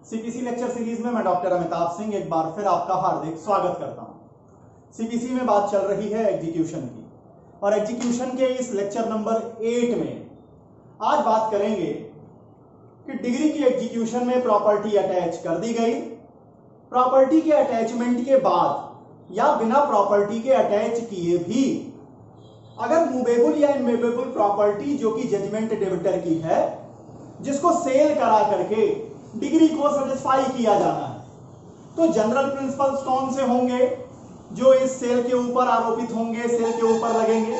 CPC lecture series में मैं doctor Amitabh Singh एक बार फिर आपका हार्दिक स्वागत करता हूं। सीपीसी में बात चल रही है एग्जीक्यूशन की और एग्जीक्यूशन के इस लेक्चर नंबर 8 में आज बात करेंगे कि डिग्री की एग्जीक्यूशन में प्रॉपर्टी अटैच कर दी गई, प्रॉपर्टी के अटैचमेंट के बाद या बिना प्रॉपर्टी के अटैच किए भी अगर मूवेबल या इमूवेबल प्रॉपर्टी जो कि जजमेंट डेबिटर की है जिसको सेल करा करके डिग्री को सेटिस्फाई किया जाना है, तो जनरल प्रिंसिपल्स कौन से होंगे जो इस सेल के ऊपर आरोपित होंगे, सेल के ऊपर लगेंगे।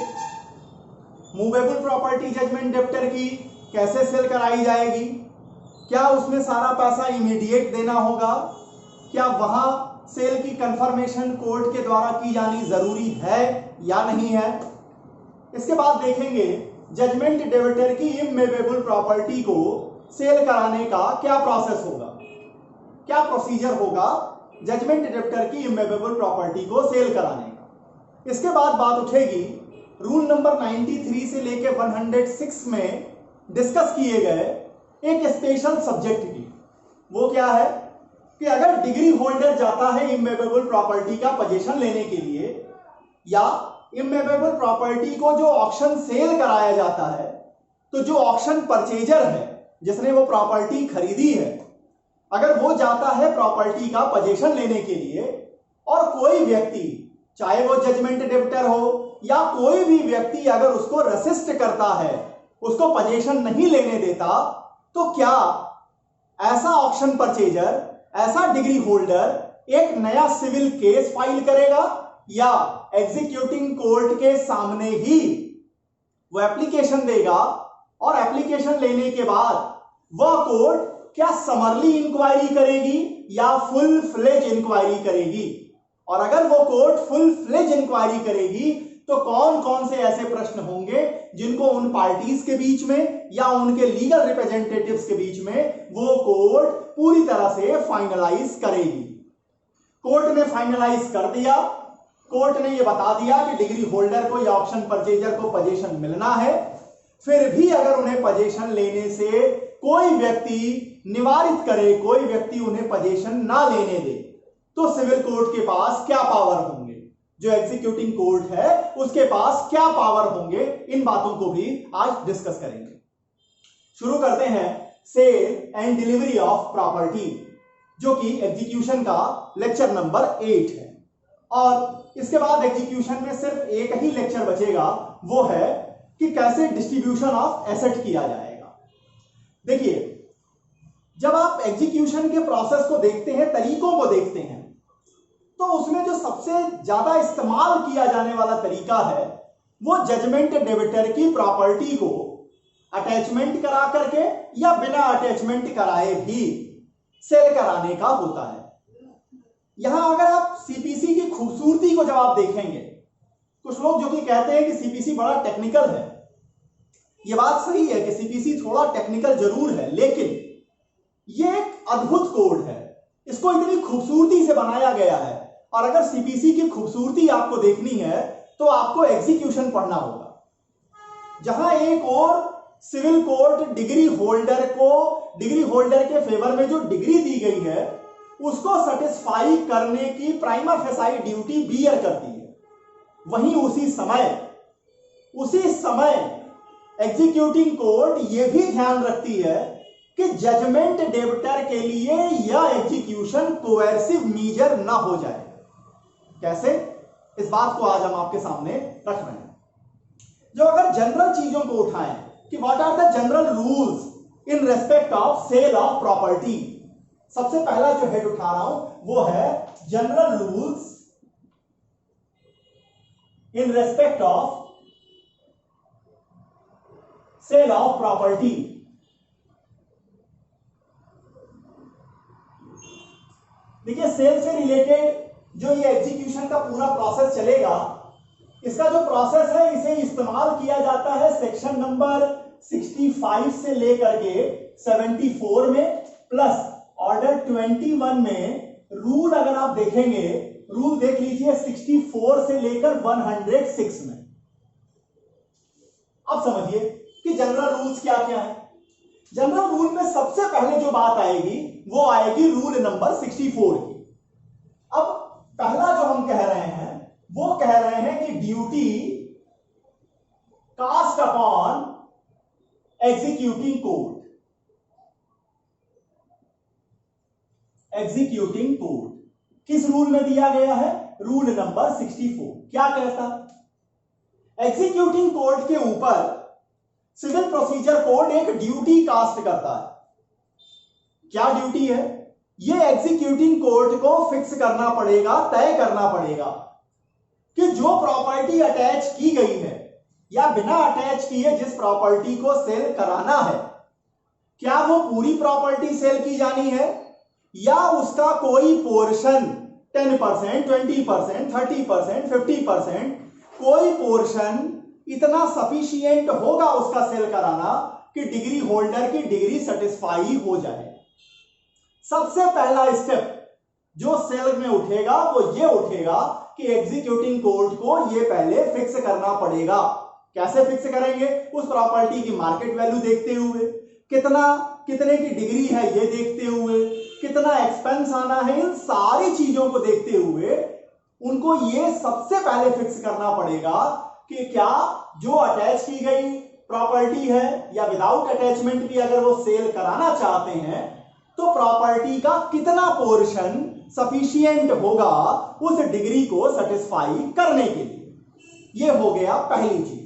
मूवेबल प्रॉपर्टी जजमेंट डेबिटर की कैसे सेल कराई जाएगी, क्या उसमें सारा पैसा इमीडिएट देना होगा, क्या वहां सेल की कंफर्मेशन कोर्ट के द्वारा की जानी जरूरी है या नहीं है। इसके बाद देखेंगे जजमेंट डेबिटर की इमूवेबल प्रॉपर्टी को सेल कराने का क्या प्रोसेस होगा, क्या प्रोसीजर होगा जजमेंट डेबिटर की इमूवेबल प्रॉपर्टी को सेल कराने का। इसके बाद बात उठेगी रूल नंबर 93 से लेकर 106 में डिस्कस किए गए एक स्पेशल सब्जेक्ट की। वो क्या है कि अगर डिग्री होल्डर जाता है इमूवेबल प्रॉपर्टी का पोजीशन लेने के लिए या इमूवेबल प्रॉपर्टी को जो ऑक्शन सेल कराया जाता है, तो जो ऑक्शन परचेजर है जिसने वो प्रॉपर्टी खरीदी है, अगर वो जाता है प्रॉपर्टी का पोजीशन लेने के लिए और कोई व्यक्ति चाहे वो जजमेंट डेबिटर हो या कोई भी व्यक्ति अगर उसको रेसिस्ट करता है, उसको पोजीशन नहीं लेने देता, तो क्या ऐसा ऑक्शन परचेजर, ऐसा डिग्री होल्डर एक नया सिविल केस फाइल करेगा या एग्जीक्यूटिंग कोर्ट के सामने ही वो एप्लीकेशन देगा और एप्लीकेशन लेने के बाद वह कोर्ट क्या समरली इंक्वायरी करेगी या फुल फ्लेज इंक्वायरी करेगी। और अगर वो कोर्ट फुल फ्लेज इंक्वायरी करेगी तो कौन कौन से ऐसे प्रश्न होंगे जिनको उन पार्टीज के बीच में या उनके लीगल रिप्रेजेंटेटिव्स के बीच में वो कोर्ट पूरी तरह से फाइनलाइज करेगी। कोर्ट ने फाइनलाइज कर दिया, कोर्ट ने यह बता दिया कि डिग्री होल्डर को या ऑप्शन परचेजर को पोजीशन मिलना है, फिर भी अगर उन्हें पोजीशन लेने से कोई व्यक्ति निवारित करे, कोई व्यक्ति उन्हें पोजीशन ना लेने दे, तो सिविल कोर्ट के पास क्या पावर होंगे, जो एग्जीक्यूटिंग कोर्ट है उसके पास क्या पावर होंगे, इन बातों को भी आज डिस्कस करेंगे। शुरू करते हैं sale and delivery of property, जो कि एग्जीक्यूशन का लेक्चर नंबर 8 है। और इसके बाद एग्जीक्यूशन में सिर्फ एक ही लेक्चर बचेगा, वो है कि कैसे डिस्ट्रीब्यूशन ऑफ एसेट किया जाएगा। देखिए, जब आप एग्जीक्यूशन के प्रोसेस को देखते हैं, तरीकों को देखते हैं, तो उसमें जो सबसे ज्यादा इस्तेमाल किया जाने वाला तरीका है वो जजमेंट डेबिटर की प्रॉपर्टी को अटैचमेंट करा करके या बिना अटैचमेंट कराए भी सेल कराने का होता है। यहां अगर आप सीपीसी की खूबसूरती को जब आप देखेंगे, कुछ लोग जो कि कहते हैं कि सीपीसी बड़ा टेक्निकल है, यह बात सही है कि सीपीसी थोड़ा टेक्निकल जरूर है, लेकिन यह एक अद्भुत कोड है, इसको इतनी खूबसूरती से बनाया गया है। और अगर सीपीसी की खूबसूरती आपको देखनी है तो आपको एग्जीक्यूशन पढ़ना होगा, जहां एक और सिविल कोर्ट डिग्री होल्डर को, डिग्री होल्डर के फेवर में जो डिग्री दी गई है उसको सेटिस्फाई करने की प्राइमा फेसाई ड्यूटी बियर करती है, वहीं उसी समय एग्जीक्यूटिंग कोर्ट यह भी ध्यान रखती है कि जजमेंट डेबिटर के लिए यह एग्जीक्यूशन कोएर्सिव मीजर ना हो जाए। कैसे, इस बात को आज हम आपके सामने रख रहे हैं। जो अगर जनरल चीजों को उठाएं कि what are the general rules in respect of sale of property, सबसे पहला जो हेड उठा रहा हूं वो है general rules in respect of sale of property. देखिए, सेल से रिलेटेड जो ये एग्जीक्यूशन का पूरा प्रोसेस चलेगा, इसका जो प्रोसेस है इसे इस्तेमाल किया जाता है सेक्शन नंबर 65 से लेकर के 74 में प्लस ऑर्डर 21 में। रूल अगर आप देखेंगे, रूल देख लीजिए 64 से लेकर 106 में। अब समझिए कि जनरल रूल्स क्या क्या है। जनरल रूल में सबसे पहले जो बात आएगी वो आएगी रूल नंबर 64 की। अब पहला जो हम कह रहे हैं वो कह रहे हैं कि duty cast upon executing court. Executing court किस रूल में दिया गया है? रूल नंबर 64 क्या कहता है? एग्जीक्यूटिंग कोड के ऊपर सिविल प्रोसीजर कोड एक ड्यूटी कास्ट करता है। क्या ड्यूटी है? ये एग्जीक्यूटिंग कोड को फिक्स करना पड़ेगा, तय करना पड़ेगा कि जो प्रॉपर्टी अटैच की गई है या बिना अटैच किए जिस प्रॉपर्टी को सेल कराना है, क्या वो पूरी प्रॉपर्टी सेल की जानी है या उसका कोई पोर्शन 10%, 20%, 30%, 50%, कोई पोर्शन इतना सफिशिएंट होगा उसका सेल कराना कि डिग्री होल्डर की डिग्री सेटिस्फाई हो जाए। सबसे पहला स्टेप जो सेल में उठेगा वो ये उठेगा कि एग्जीक्यूटिंग कोड को ये पहले फिक्स करना पड़ेगा। कैसे फिक्स करेंगे? उस प्रॉपर्टी की मार्केट वैल्यू देखते हुए, कितने की डिग्री है ये देखते हुए, कितना एक्सपेंस आना है, इन सारी चीजों को देखते हुए उनको ये सबसे पहले फिक्स करना पड़ेगा कि क्या जो अटैच की गई प्रॉपर्टी है या विदाउट अटैचमेंट भी अगर वो सेल कराना चाहते हैं तो प्रॉपर्टी का कितना पोर्शन सफिशिएंट होगा उस डिग्री को सेटिस्फाई करने के लिए। ये हो गया पहली चीज।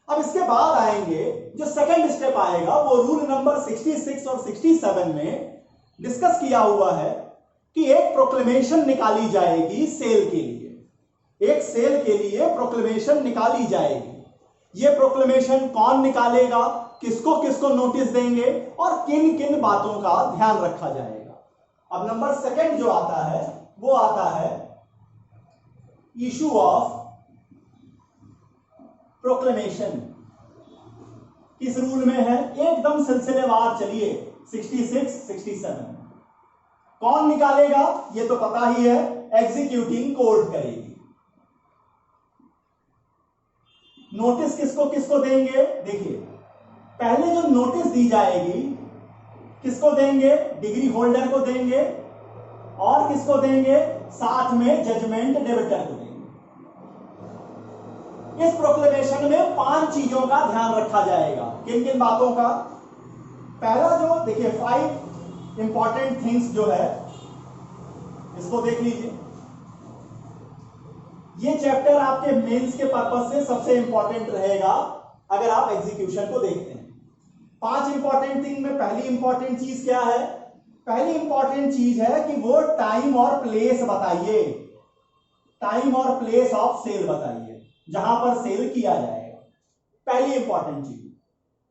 अब इसके बाद आएंगे जो सेकंड स्टेप आएगा वो रूल नंबर 66 और 67 में डिस्कस किया हुआ है कि एक प्रोक्लेमेशन निकाली जाएगी सेल के लिए। एक सेल के लिए प्रोक्लेमेशन निकाली जाएगी। ये प्रोक्लेमेशन कौन निकालेगा, किसको किसको नोटिस देंगे और किन किन बातों का ध्यान रखा जाएगा। अब नंबर सेकंड जो आता है वो आता है इशू ऑफ प्रोक्लेमेशन। किस रूल में है? एकदम सिलसिलेवार चलिए 66, 67। कौन निकालेगा ये तो पता ही है, एग्जीक्यूटिंग कोड करेगी। नोटिस किसको किसको देंगे? देखिए पहले जो नोटिस दी जाएगी किसको देंगे? डिग्री होल्डर को देंगे और किसको देंगे? साथ में जजमेंट डेबिटर को देंगे। इस प्रोक्लेमेशन में 5 चीजों का ध्यान रखा जाएगा। किन किन बातों का? पहला जो देखिए 5 इंपॉर्टेंट थिंग्स जो है इसको देख लीजिए। ये चैप्टर आपके मेंस के पर्पस से सबसे इंपॉर्टेंट रहेगा अगर आप एग्जीक्यूशन को देखते हैं। 5 इंपॉर्टेंट थिंग में पहली इंपॉर्टेंट चीज क्या है? पहली इंपॉर्टेंट चीज है कि वो टाइम और प्लेस बताइए। टाइम और प्लेस ऑफ सेल बताइए जहां पर सेल किया जाएगा, पहली इंपॉर्टेंट चीज।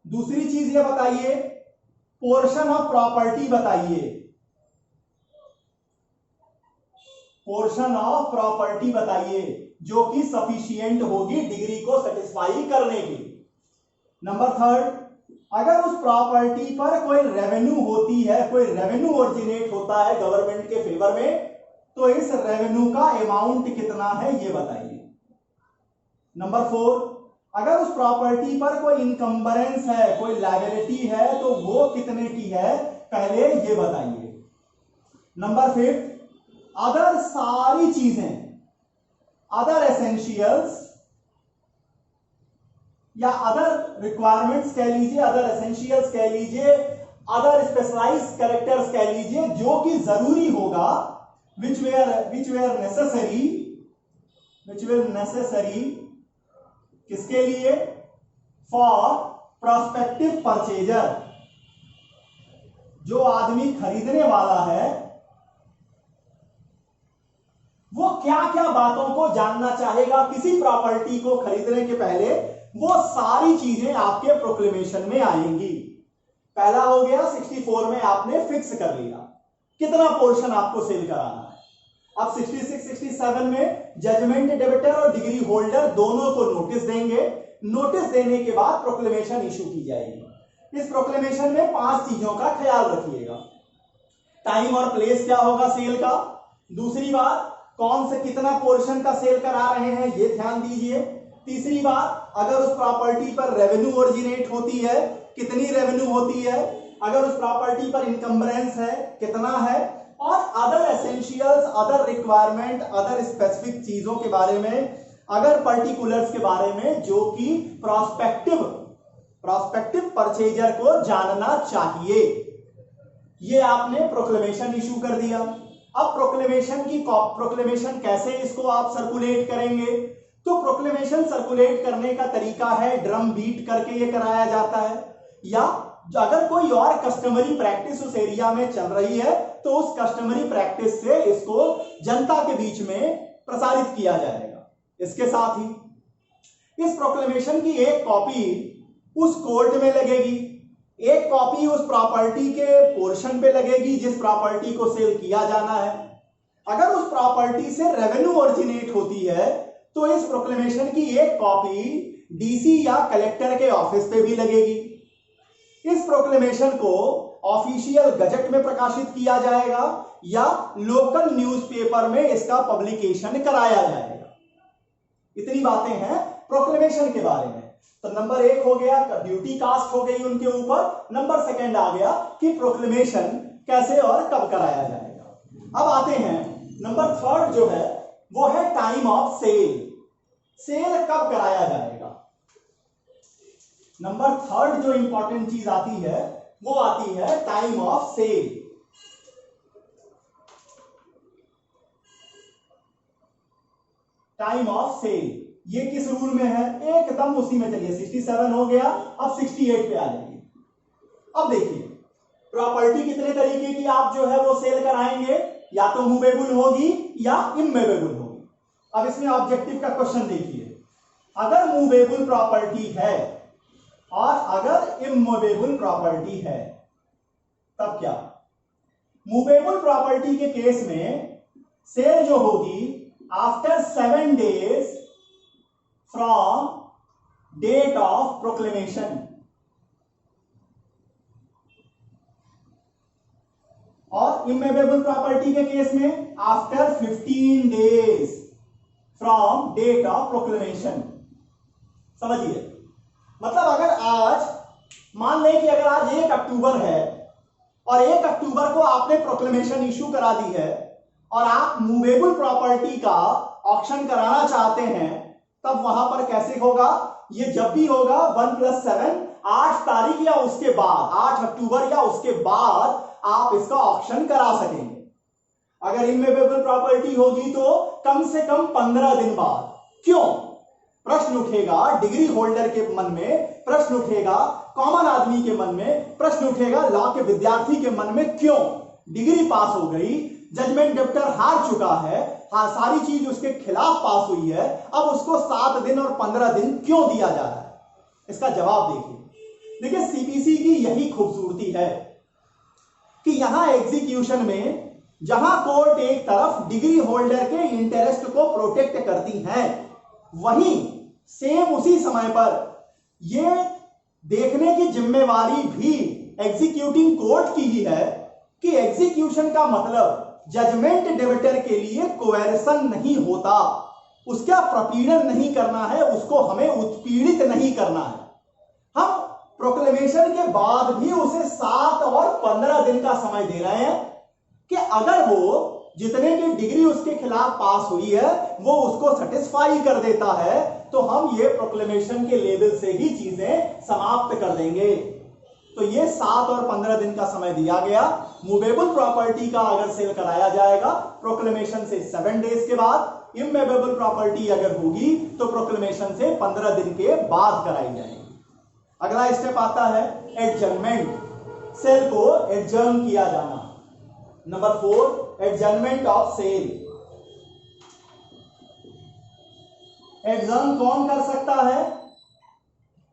दूसरी चीज ये बताइए पोर्शन ऑफ प्रॉपर्टी बताइए। पोर्शन ऑफ प्रॉपर्टी बताइए जो कि सफिशिएंट होगी डिग्री को सेटिस्फाई करने के लिए। नंबर 3, अगर उस प्रॉपर्टी पर कोई रेवेन्यू होती है, कोई रेवेन्यू ओरिजिनेट होता है गवर्नमेंट के फेवर में, तो इस रेवेन्यू का अमाउंट कितना है ये बताइए। नंबर 4, अगर उस प्रॉपर्टी पर कोई इनकम्बरेंस है, कोई लायबिलिटी है, तो वो कितने की है पहले ये बताइए। नंबर 5, अदर सारी चीजें, अदर एसेंशियल्स या अदर रिक्वायरमेंट्स कह लीजिए, अदर एसेंशियल्स कह लीजिए, अदर स्पेशलाइज्ड कैरेक्टर्स कह लीजिए, जो कि जरूरी होगा, which were necessary किसके लिए? For prospective purchaser. जो आदमी खरीदने वाला है वो क्या क्या बातों को जानना चाहेगा किसी प्रॉपर्टी को खरीदने के पहले, वो सारी चीजें आपके प्रोक्लेमेशन में आएंगी। पहला हो गया 64 में आपने फिक्स कर लिया कितना पोर्शन आपको सेल कराना है। अब 66, 67 में जजमेंट डेबिटर और डिग्री होल्डर दोनों को नोटिस देंगे। नोटिस देने के बाद प्रोक्लेमेशन इशू की जाएगी। इस प्रोक्लेमेशन में 5 चीजों का ख्याल रखिएगा। टाइम और प्लेस क्या होगा सेल का। दूसरी बात, कौन से कितना पोर्शन का सेल करा रहे हैं ये ध्यान दीजिए। तीसरी बात, अगर उस प्रॉपर्टी पर रेवेन्यू ओरिजिनेट होती है, कितनी रेवेन्यू होती है। अगर उस प्रॉपर्टी पर इनकम्बरेंस है कितना है, और other essentials, other requirement, other specific चीजों के बारे में, अगर पर्टिकुलर्स के बारे में जो कि प्रोस्पेक्टिव परचेजर को जानना चाहिए। ये आपने प्रोक्लेमेशन इशू कर दिया। अब प्रोक्लेमेशन कैसे इसको आप सर्कुलेट करेंगे, तो प्रोक्लेमेशन सर्कुलेट करने का तरीका है ड्रम बीट करके ये कराया जाता है, या अगर कोई और कस्टमरी प्रैक्टिस उस एरिया में चल रही है तो उस कस्टमरी प्रैक्टिस से इसको जनता के बीच में प्रसारित किया जाएगा। इसके साथ ही इस प्रोक्लेमेशन की एक कॉपी उस कोर्ट में लगेगी, एक कॉपी उस प्रॉपर्टी के पोर्शन पे लगेगी जिस प्रॉपर्टी को सेल किया जाना है। अगर उस प्रॉपर्टी से रेवेन्यू ओरिजिनेट होती है तो इस प्रोक्लेमेशन की एक कॉपी डीसी या कलेक्टर के ऑफिस पे भी लगेगी। इस प्रोक्लेमेशन को ऑफिशियल गजट में प्रकाशित किया जाएगा या लोकल न्यूज़पेपर में इसका पब्लिकेशन कराया जाएगा। इतनी बातें हैं प्रोक्लेमेशन के बारे में। तो नंबर 1 हो गया, ड्यूटी कास्ट हो गई उनके ऊपर। नंबर 2 आ गया कि प्रोक्लेमेशन कैसे और कब कराया जाएगा। अब आते हैं नंबर 3 जो है वो है टाइम ऑफ सेल। सेल कब कराया जाएगा। नंबर 3 जो इंपॉर्टेंट चीज आती है वो आती है time of sale. Time of sale ये किस रूल में है, एकदम उसी में चलिए। 67 हो गया, अब 68 पे आ जाइए। अब देखिए प्रॉपर्टी कितने तरीके की आप जो है वो सेल कराएंगे, या तो मूवेबल होगी या इमूवेबल होगी। अब इसमें ऑब्जेक्टिव का क्वेश्चन देखिए, अगर मूवेबल प्रॉपर्टी है और अगर इमूवेबल प्रॉपर्टी है तब क्या। मूवेबल प्रॉपर्टी के केस में सेल जो होगी after 7 days from date of proclamation, और इमूवेबल प्रॉपर्टी के केस में after 15 days from date of proclamation. समझिए, मतलब अगर आज मान लें कि अगर आज 1 अक्टूबर है और 1 अक्टूबर को आपने प्रोक्लेमेशन इशू करा दी है और आप मूवेबल प्रॉपर्टी का ऑक्शन कराना चाहते हैं, तब वहां पर कैसे होगा, ये जब भी होगा 1+7 8 तारीख या उसके बाद, 8 अक्टूबर या उसके बाद आप इसका ऑक्शन करा सकेंगे। अगर इमूवेबल प्रॉपर्टी होगी तो कम से कम 15 दिन बाद। क्यों, प्रश्न उठेगा डिग्री होल्डर के मन में, प्रश्न उठेगा कॉमन आदमी के मन में, प्रश्न उठेगा लॉ के विद्यार्थी के मन में, क्यों डिग्री पास हो गई, जजमेंट डेप्टर हार चुका है, हाँ सारी चीज उसके खिलाफ पास हुई है, अब उसको 7 दिन और 15 दिन क्यों दिया जा रहा है। इसका जवाब देखिए सीपीसी की यही खूबसूरती है कि यहां एग्जीक्यूशन में जहां कोर्ट एक तरफ डिग्री होल्डर के इंटरेस्ट को प्रोटेक्ट करती है, वहीं सेम उसी समय पर यह देखने की जिम्मेवारी भी एग्जीक्यूटिंग कोर्ट की ही है कि एग्जीक्यूशन का मतलब जजमेंट डेबिटर के लिए कोएर्सन नहीं होता, उसका प्रपीड़न नहीं करना है, उसको हमें उत्पीड़ित नहीं करना है। हम प्रोक्लेमेशन के बाद भी उसे 7 और 15 दिन का समय दे रहे हैं कि अगर वो जितने की डिग्री उसके खिलाफ पास हुई है वो उसको सेटिस्फाई कर देता है तो हम ये प्रोक्लेमेशन के लेवल से ही चीजें समाप्त कर देंगे। तो ये 7 और 15 दिन का समय दिया गया। मूवेबल प्रॉपर्टी का अगर सेल कराया जाएगा प्रोक्लेमेशन से 7 डेज के बाद, इमूवेबल प्रॉपर्टी अगर होगी तो प्रोक्लेमेशन से 15 दिन के बाद कराई जाएगी। अगला स्टेप आता है एडजर्नमेंट, सेल को एडजर्न किया जाना। Number 4 adjournment of sale. Adjourn कौन कर सकता है,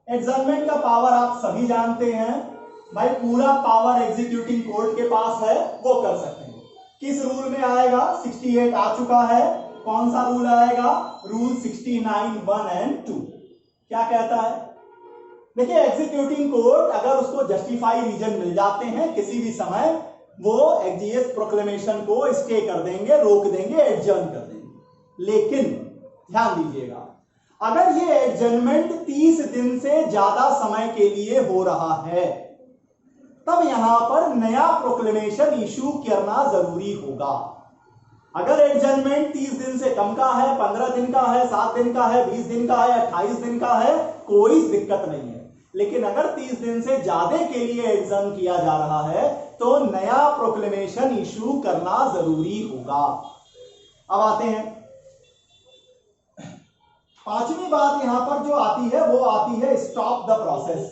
एडजर्नमेंट का पावर आप सभी जानते हैं भाई, पूरा पावर एग्जीक्यूटिंग कोर्ट के पास है, वो कर सकते हैं। किस रूल में आएगा, 68 आ चुका है, कौन सा रूल आएगा, रूल 69 1 and 2 क्या कहता है। देखिए एग्जीक्यूटिंग कोर्ट अगर उसको जस्टिफाई रीजन मिल जाते हैं किसी भी समय, वो एग्जीएस प्रोक्लेमेशन को स्टे कर देंगे, रोक देंगे, एडजर्न कर देंगे। लेकिन ध्यान दीजिएगा, अगर ये एडजर्नमेंट 30 दिन से ज्यादा समय के लिए हो रहा है तब यहां पर नया प्रोक्लेमेशन इशू करना जरूरी होगा। अगर एडजमेंट 30 दिन से कम का है, 15 दिन का है, 7 दिन का है, 20 दिन का है, 28 दिन का है, कोई दिक्कत नहीं है। लेकिन अगर 30 दिन से ज्यादा के लिए एग्जाम किया जा रहा है तो नया प्रोक्लेमेशन इशू करना जरूरी होगा। अब आते हैं, पांचवी बात यहां पर जो आती है वो आती है स्टॉप द प्रोसेस।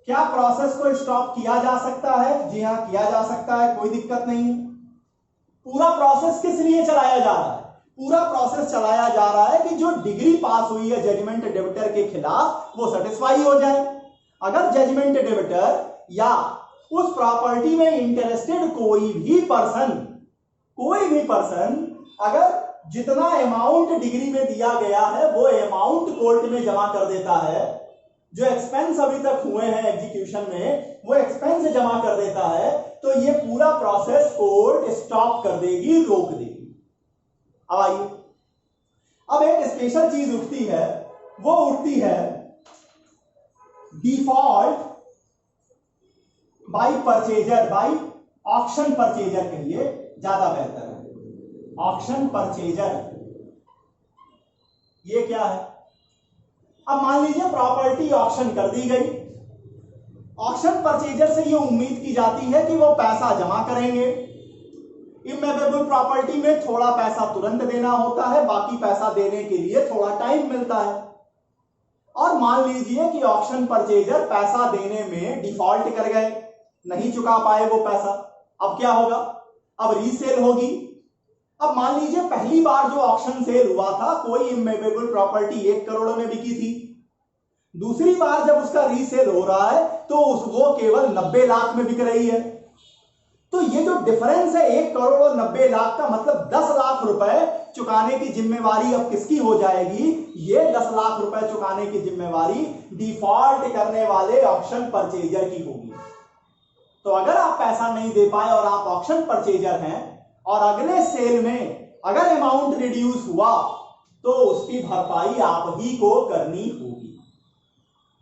क्या प्रोसेस को स्टॉप किया जा सकता है? जी हां, किया जा सकता है, कोई दिक्कत नहीं है। पूरा प्रोसेस किस लिए चलाया जा रहा है? पूरा प्रोसेस चलाया जा रहा है कि जो डिग्री पास हुई है जजमेंट डेबिटर के खिलाफ वो सेटिस्फाई हो जाए। अगर जजमेंट डेबिटर या उस प्रॉपर्टी में इंटरेस्टेड कोई भी पर्सन अगर जितना अमाउंट डिग्री में दिया गया है वो अमाउंट कोर्ट में जमा कर देता है, जो एक्सपेंस अभी तक हुए हैं एग्जीक्यूशन में वो एक्सपेंस जमा कर देता है, तो ये पूरा प्रोसेस कोर्ट स्टॉप कर देगी, रोक देगी। अब आइए, अब एक स्पेशल चीज उठती है, वो उठती है default by purchaser, by auction purchaser कहिए ज्यादा बेहतर है। ऑक्शन परचेजर ये क्या है? अब मान लीजिए प्रॉपर्टी ऑक्शन कर दी गई, ऑक्शन परचेजर से ये उम्मीद की जाती है कि वो पैसा जमा करेंगे। इमूवेबल प्रॉपर्टी में थोड़ा पैसा तुरंत देना होता है, बाकी पैसा देने के लिए थोड़ा टाइम मिलता है। और मान लीजिए कि ऑक्शन परचेजर पैसा देने में डिफॉल्ट कर गए, नहीं चुका पाए वो पैसा, अब क्या होगा? अब रीसेल होगी। अब मान लीजिए पहली बार जो ऑक्शन सेल हुआ था कोई इमूवेबल प्रॉपर्टी 1 करोड़ में बिकी थी, दूसरी बार जब उसका रीसेल हो रहा है तो वो केवल 90 लाख में बिक रही है। तो ये जो डिफरेंस है 1 करोड़ और 90 लाख का, मतलब 10 लाख रुपए चुकाने की जिम्मेवारी अब किसकी हो जाएगी? ये 10 लाख रुपए चुकाने की जिम्मेवारी डिफॉल्ट करने वाले ऑक्शन परचेजर की होगी। तो अगर आप पैसा नहीं दे पाए और आप ऑक्शन परचेजर हैं और अगले सेल में अगर अमाउंट रिड्यूस हुआ तो उसकी भरपाई आप ही को करनी होगी।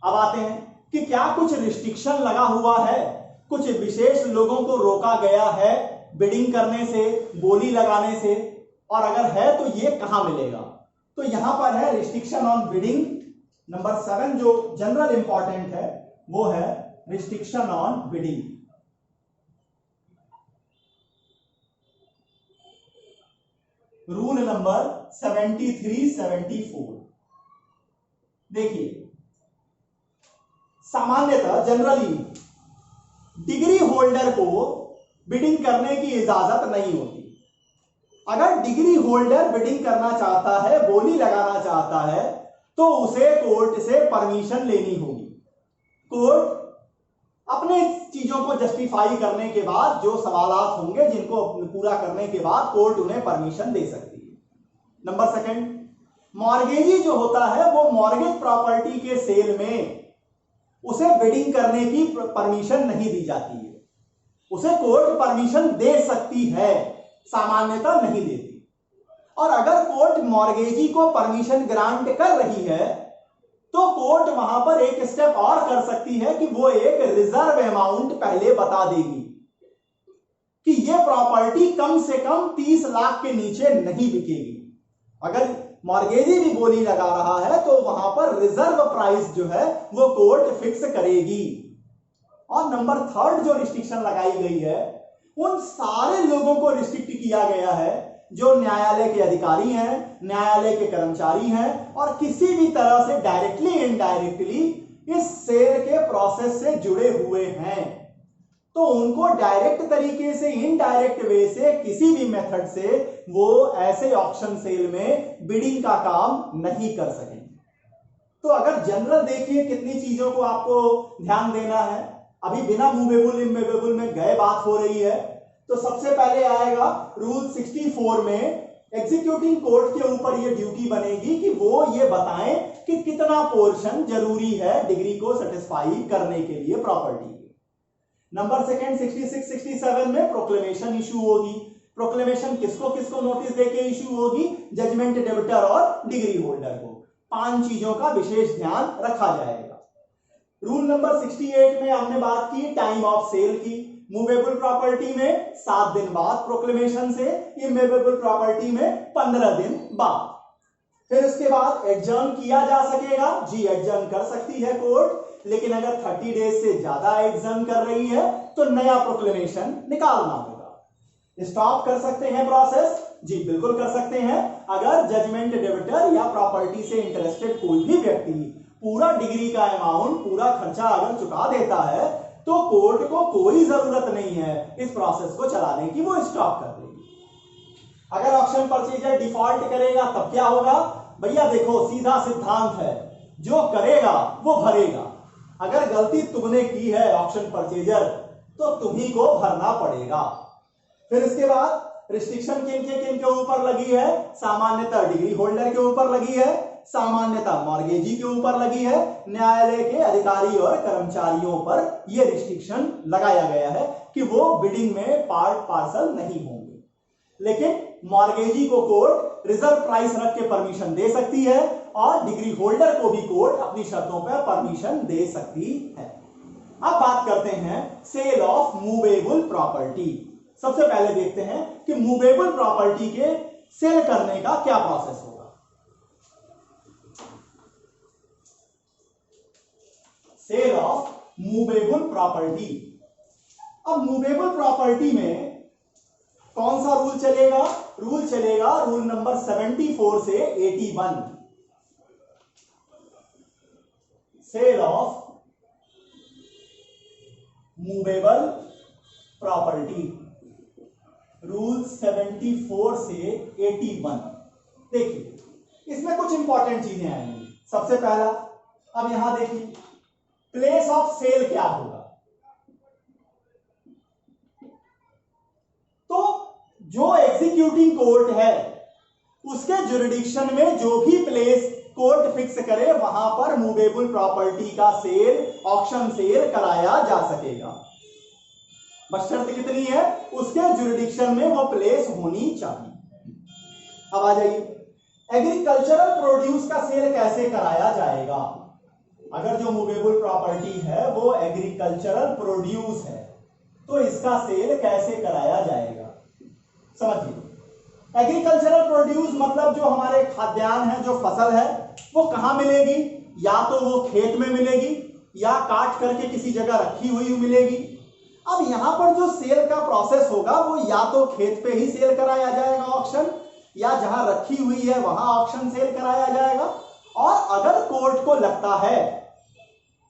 अब आते हैं कि क्या कुछ रिस्ट्रिक्शन लगा हुआ है, कुछ विशेष लोगों को रोका गया है बिडिंग करने से, बोली लगाने से, और अगर है तो ये कहां मिलेगा? तो यहां पर है रिस्ट्रिक्शन ऑन बिडिंग। नंबर 7 जो जनरल इंपॉर्टेंट है वो है restriction on bidding. Rule number 73-74। देखिए, सामान्यतः जनरली डिग्री होल्डर को बिडिंग करने की इजाजत नहीं होती। अगर डिग्री होल्डर बिडिंग करना चाहता है, बोली लगाना चाहता है, तो उसे कोर्ट से परमिशन लेनी होगी। कोर्ट अपने चीजों को जस्टिफाई करने के बाद जो सवालात होंगे जिनको पूरा करने के बाद कोर्ट उन्हें परमिशन दे सकती है। नंबर 2, मॉर्गेजी जो होता है वो मॉर्गेज प्रॉपर्टी के सेल में उसे बिडिंग करने की परमिशन नहीं दी जाती है। उसे कोर्ट परमिशन दे सकती है, सामान्यतः नहीं देती। और अगर कोर्ट मॉर्गेजी को परमिशन ग्रांट कर रही है तो कोर्ट वहां पर एक स्टेप और कर सकती है कि वो एक रिजर्व अमाउंट पहले बता देगी कि ये प्रॉपर्टी कम से कम 30 लाख के नीचे नहीं बिकेगी। अगर मॉर्गेजी भी बोली लगा रहा है तो वहां पर रिजर्व प्राइस जो है वो कोर्ट फिक्स करेगी। और नंबर 3 जो रिस्ट्रिक्शन लगाई गई है उन सारे लोगों को रिस्ट्रिक्ट किया गया है जो न्यायालय के अधिकारी हैं, न्यायालय के कर्मचारी हैं और किसी भी तरह से डायरेक्टली इनडायरेक्टली इस सेल के प्रोसेस से जुड़े हुए हैं। तो उनको डायरेक्ट तरीके से, इनडायरेक्ट वे से, किसी भी मेथड से वो ऐसे ऑक्शन सेल में बिडिंग का काम नहीं कर सकेंगे। तो अगर जनरल देखिए कितनी चीजों को आपको ध्यान देना है। अभी बिना मूवेबल इमूवेबल में गए बात हो रही है। तो सबसे पहले आएगा रूल 64 में एग्जीक्यूटिंग कोर्ट के ऊपर ये ड्यूटी बनेगी कि वो ये बताएं कि कितना पोर्शन जरूरी है डिग्री को सेटिस्फाई करने के लिए प्रॉपर्टी। नंबर 2 66-67 में प्रोक्लेमेशन इशू होगी। प्रोक्लेमेशन किसको किसको नोटिस देके इशू होगी? जजमेंट डेबिटर और डिग्री होल्डर को। 5 चीजों का विशेष ध्यान रखा जाएगा। रूल नंबर 68 में हमने बात की टाइम ऑफ सेल की, मूवेबल प्रॉपर्टी में 7 दिन बाद प्रोक्लेमेशन से, इमूवेबल प्रॉपर्टी में 15 दिन बाद। फिर इसके बाद एडजर्न किया जा सकेगा, जी एडजर्न कर सकती है कोर्ट, लेकिन अगर 30 डेज से ज्यादा एडजर्न कर रही है तो नया प्रोक्लेमेशन निकालना होगा। स्टॉप कर सकते हैं प्रोसेस, जी बिल्कुल कर सकते हैं। अगर जजमेंट डेबिटर या प्रॉपर्टी से इंटरेस्टेड कोई भी व्यक्ति पूरा डिग्री का अमाउंट, पूरा खर्चा अगर चुका देता है तो कोर्ट को कोई जरूरत नहीं है इस प्रोसेस को चलाने की, वो स्टॉप कर देगी। अगर ऑक्शन परचेजर डिफॉल्ट करेगा तब क्या होगा? भैया देखो सीधा सिद्धांत है, जो करेगा वो भरेगा। अगर गलती तुमने की है ऑक्शन परचेजर तो तुम्ही को भरना पड़ेगा। फिर इसके बाद रिस्ट्रिक्शन किन के ऊपर लगी है? सामान्यतः डिग्री होल्डर के ऊपर लगी है, सामान्यतः मॉर्गेजी के ऊपर लगी है, न्यायालय के अधिकारी और कर्मचारियों पर यह रिस्ट्रिक्शन लगाया गया है कि वो बिडिंग में पार्ट पार्सल नहीं होंगे। लेकिन मॉर्गेजी को कोर्ट रिजर्व प्राइस रख के परमिशन दे सकती है और डिग्री होल्डर को भी कोर्ट अपनी शर्तों पर परमिशन दे सकती है। अब बात करते हैं सेल ऑफ मूवेबल प्रॉपर्टी। सबसे पहले देखते हैं कि मूवेबल प्रॉपर्टी के सेल करने का क्या प्रोसेस होगा। Sale of movable property. अब मूवेबल प्रॉपर्टी में कौन सा रूल चलेगा? रूल चलेगा रूल नंबर 74 से 81। Sale of movable property, rule 74 से 81। देखिए इसमें कुछ इंपॉर्टेंट चीजें आएंगी। सबसे पहला, अब यहां देखिए प्लेस ऑफ सेल क्या होगा। तो जो एग्जीक्यूटिंग कोर्ट है उसके जुरिडिक्शन में जो भी प्लेस कोर्ट फिक्स करे वहां पर मूवेबल प्रॉपर्टी का सेल, ऑक्शन सेल कराया जा सकेगा। बस शर्त कितनी है? उसके जुरिडिक्शन में वो प्लेस होनी चाहिए। अब आ जाइए, एग्रीकल्चरल प्रोड्यूस का सेल कैसे कराया जाएगा? अगर जो मूवेबल प्रॉपर्टी है वो एग्रीकल्चरल प्रोड्यूस है तो इसका सेल कैसे कराया जाएगा? समझिए, एग्रीकल्चरल प्रोड्यूस मतलब जो हमारे खाद्यान्न है, जो फसल है, वो कहां मिलेगी? या तो वो खेत में मिलेगी या काट करके किसी जगह रखी हुई मिलेगी। अब यहां पर जो सेल का प्रोसेस होगा वो या तो खेत पे ही सेल कराया जाएगा ऑक्शन, या जहां रखी हुई है वहां ऑक्शन सेल कराया जाएगा। और अगर कोर्ट को लगता है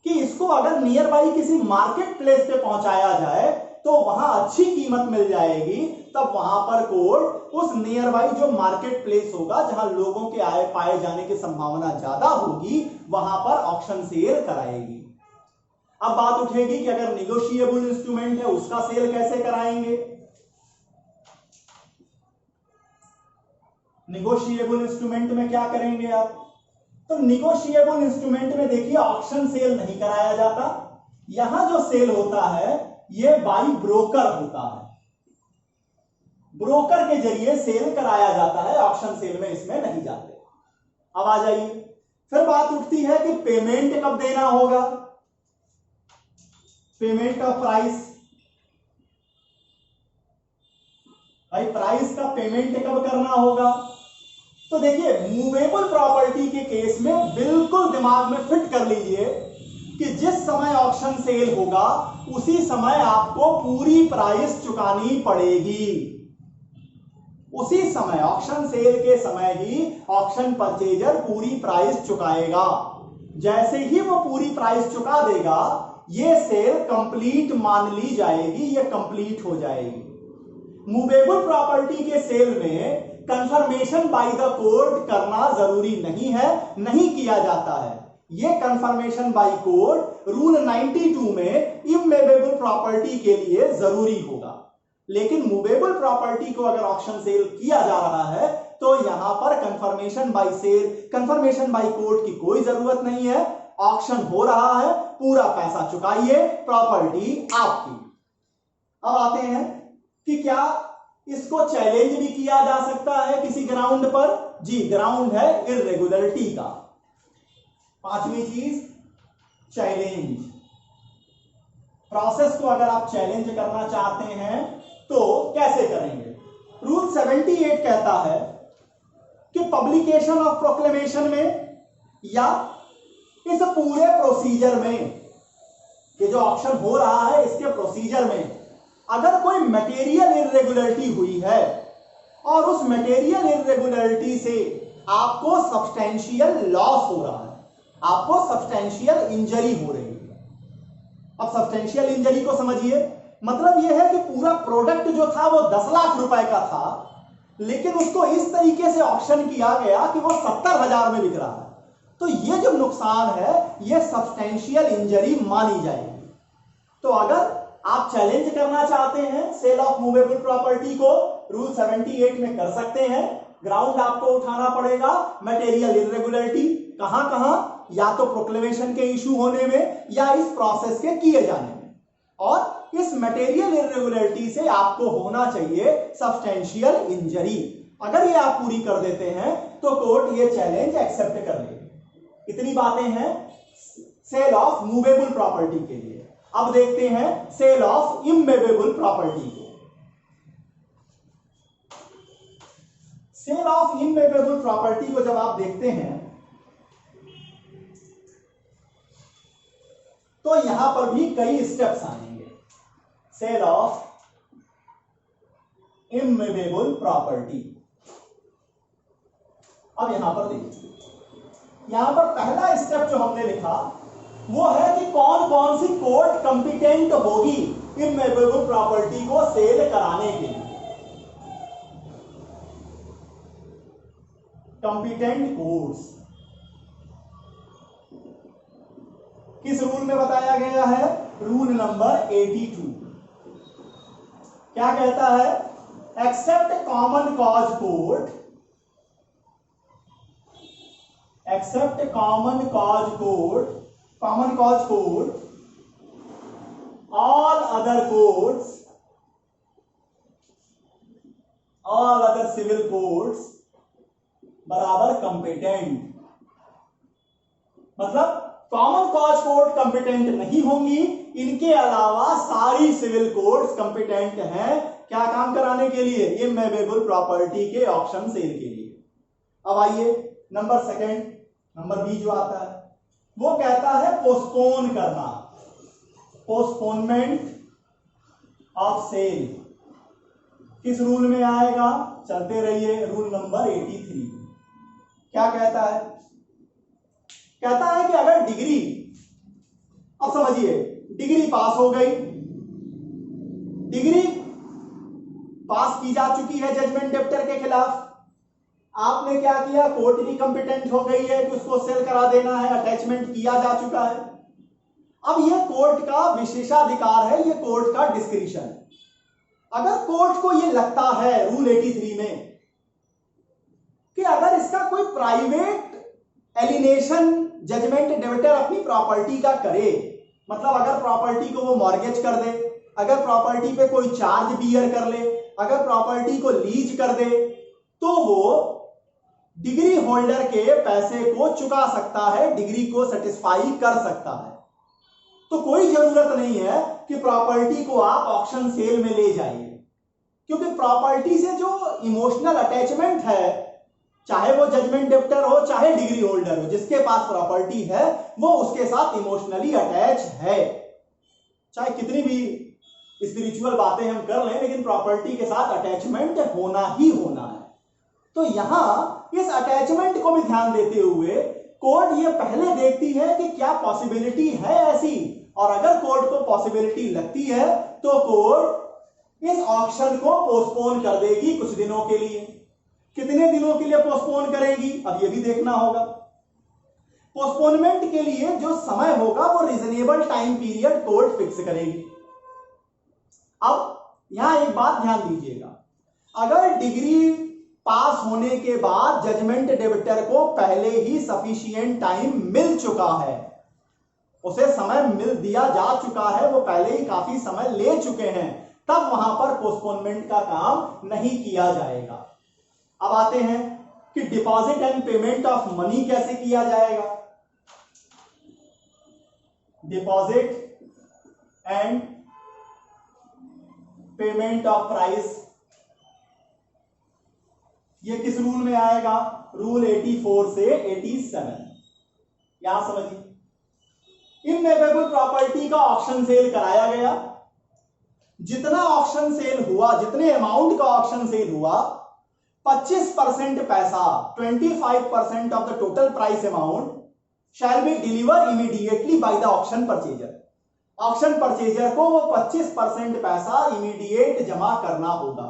कि इसको अगर नियर बाई किसी मार्केट प्लेस पे पहुंचाया जाए तो वहां अच्छी कीमत मिल जाएगी, तब वहां पर कोर्ट उस नियर बाई जो मार्केट प्लेस होगा, जहां लोगों के आए पाए जाने की संभावना ज्यादा होगी, वहां पर ऑक्शन सेल कराएगी। अब बात उठेगी कि अगर निगोशिएबल इंस्ट्रूमेंट है उसका सेल कैसे कराएंगे? निगोशिएबल इंस्ट्रूमेंट में क्या करेंगे आप? तो निगोशिएबल इंस्ट्रूमेंट में देखिए ऑक्शन सेल नहीं कराया जाता। यहां जो सेल होता है ये बाई ब्रोकर होता है, ब्रोकर के जरिए सेल कराया जाता है, ऑक्शन सेल में इसमें नहीं जाते। अब आ जाइए, फिर बात उठती है कि पेमेंट कब देना होगा। पेमेंट का प्राइस, भाई प्राइस का पेमेंट कब करना होगा? तो देखिए मूवेबल प्रॉपर्टी के केस में बिल्कुल दिमाग में फिट कर लीजिए कि जिस समय ऑक्शन सेल होगा उसी समय आपको पूरी प्राइस चुकानी पड़ेगी। उसी समय ऑक्शन सेल के समय ही ऑक्शन परचेजर पूरी प्राइस चुकाएगा। जैसे ही वो पूरी प्राइस चुका देगा ये सेल कंप्लीट मान ली जाएगी, ये कंप्लीट हो जाएगी। मूवेबल प्रॉपर्टी के सेल में कंफर्मेशन बाय द कोर्ट करना जरूरी नहीं है, नहीं किया जाता है। ये कंफर्मेशन बाय कोर्ट रूल 92 में इमूवेबल प्रॉपर्टी के लिए जरूरी होगा। लेकिन मूवेबल प्रॉपर्टी को अगर ऑक्शन सेल किया जा रहा है तो यहां पर confirmation by sale, confirmation by court की कोई जरूरत नहीं है। ऑक्शन हो रहा है, पूरा पैसा चुकाइए, प्रॉपर्टी आपकी। अब आते हैं कि क्या इसको चैलेंज भी किया जा सकता है किसी ग्राउंड पर? जी, ग्राउंड है इर्रेगुलरिटी का। पांचवी चीज, चैलेंज, प्रोसेस को अगर आप चैलेंज करना चाहते हैं तो कैसे करेंगे? रूल 78 कहता है कि पब्लिकेशन ऑफ प्रोक्लेमेशन में या इस पूरे प्रोसीजर में, कि जो ऑक्शन हो रहा है इसके प्रोसीजर में अगर कोई मटेरियल इर्रेगुलरिटी हुई है और उस मटेरियल इर्रेगुलरिटी से आपको सब्सटेंशियल लॉस हो रहा है, आपको सब्सटेंशियल इंजरी हो रही है। अब सब्सटेंशियल इंजरी को समझिए, मतलब यह है कि पूरा प्रोडक्ट जो था वो 10 लाख रुपए का था, लेकिन उसको इस तरीके से ऑक्शन किया गया कि वो 70,000 में बिक रहा है, तो ये जो नुकसान है ये सब्सटेंशियल इंजरी मानी जाएगी। तो अगर आप चैलेंज करना चाहते हैं सेल ऑफ मूवेबल प्रॉपर्टी को, रूल 78 में कर सकते हैं। ग्राउंड आपको उठाना पड़ेगा मटेरियल इर्रेगुलरिटी, कहां कहां, या तो प्रोक्लेमेशन के इशू होने में या इस प्रोसेस के किए जाने में, और इस मटेरियल इर्रेगुलरिटी से आपको होना चाहिए सब्सटेंशियल इंजरी। अगर ये आप पूरी कर देते हैं तो कोर्ट ये चैलेंज एक्सेप्ट कर लेगी। इतनी बातें हैं सेल ऑफ मूवेबल प्रॉपर्टी के लिए। अब देखते हैं सेल ऑफ इमूवेबल प्रॉपर्टी को। सेल ऑफ इमूवेबल प्रॉपर्टी को जब आप देखते हैं तो यहां पर भी कई स्टेप्स आएंगे। सेल ऑफ इमूवेबल प्रॉपर्टी, अब यहां पर देखिए, यहां पर पहला स्टेप जो हमने लिखा वो है कि कौन कौन सी कोर्ट कंपिटेंट होगी इमूवेबल प्रॉपर्टी को सेल कराने के लिए। कंपिटेंट कोर्ट्स किस रूल में बताया गया है? रूल नंबर 82 क्या कहता है? Except common cause court, except common cause court, common cause court, all other courts, all other civil courts बराबर कंपिटेंट। मतलब कॉमन कॉज कोर्ट कंपिटेंट नहीं होंगी, इनके अलावा सारी सिविल कोर्ट्स कंपिटेंट हैं क्या काम कराने के लिए? इमूवेबल प्रॉपर्टी के ऑक्शन सेल के लिए। अब आइए नंबर सेकंड, नंबर बी जो आता है वो कहता है पोस्टपोन करना, पोस्टपोनमेंट ऑफ सेल। किस रूल में आएगा? चलते रहिए, रूल नंबर 83 क्या कहता है? कहता है कि अगर डिग्री, अब समझिए, डिग्री पास हो गई, डिग्री पास की जा चुकी है जजमेंट डेप्टर के खिलाफ, आपने क्या किया? कोर्ट भी कंपिटेंट हो गई है कि उसको सेल करा देना है, अटैचमेंट किया जा चुका है। अब ये कोर्ट का विशेषाधिकार है, ये कोर्ट का डिस्क्रिशन। अगर कोर्ट को ये लगता है रूल 83 में कि अगर इसका कोई प्राइवेट एलिनेशन जजमेंट डेबिटर अपनी प्रॉपर्टी का करे, मतलब अगर प्रॉपर्टी को वो मॉर्गेज कर दे, अगर प्रॉपर्टी पे कोई चार्ज बियर कर ले, अगर प्रॉपर्टी को लीज कर दे, तो वो डिग्री होल्डर के पैसे को चुका सकता है, डिग्री को सेटिस्फाई कर सकता है। तो कोई जरूरत नहीं है कि प्रॉपर्टी को आप ऑक्शन सेल में ले जाइए, क्योंकि प्रॉपर्टी से जो इमोशनल अटैचमेंट है, चाहे वो जजमेंट डेप्टर हो चाहे डिग्री होल्डर हो, जिसके पास प्रॉपर्टी है वो उसके साथ इमोशनली अटैच है। चाहे कितनी भी स्पिरिचुअल बातें हम कर लें, लेकिन प्रॉपर्टी के साथ अटैचमेंट होना ही होना है। तो यहां इस अटैचमेंट को भी ध्यान देते हुए कोर्ट ये पहले देखती है कि क्या पॉसिबिलिटी है ऐसी, और अगर कोर्ट को पॉसिबिलिटी लगती है तो कोर्ट इस ऑक्शन को पोस्टपोन कर देगी कुछ दिनों के लिए। कितने दिनों के लिए पोस्टपोन करेगी, अब ये भी देखना होगा। पोस्टपोनमेंट के लिए जो समय होगा वो reasonable time period court fix करेगी। अब यहां एक बात ध्यान दीजिएगा, अगर डिग्री पास होने के बाद जजमेंट डेबिटर को पहले ही सफिशिएंट टाइम मिल चुका है, उसे समय मिल दिया जा चुका है, वो पहले ही काफी समय ले चुके हैं, तब वहां पर पोस्टपोनमेंट का काम नहीं किया जाएगा। अब आते हैं कि deposit and payment of money कैसे किया जाएगा। Deposit and payment of price. ये किस रूल में आएगा? रूल 84 से 87। यहां समझिए, इमूवेबल प्रॉपर्टी का ऑक्शन सेल कराया गया। जितना ऑक्शन सेल हुआ, जितने अमाउंट का ऑक्शन सेल हुआ, 25% पैसा, 25% of the total price amount shall be deliver immediately by the auction purchaser. Auction purchaser को वो 25% पैसा इमीडिएट जमा करना होगा।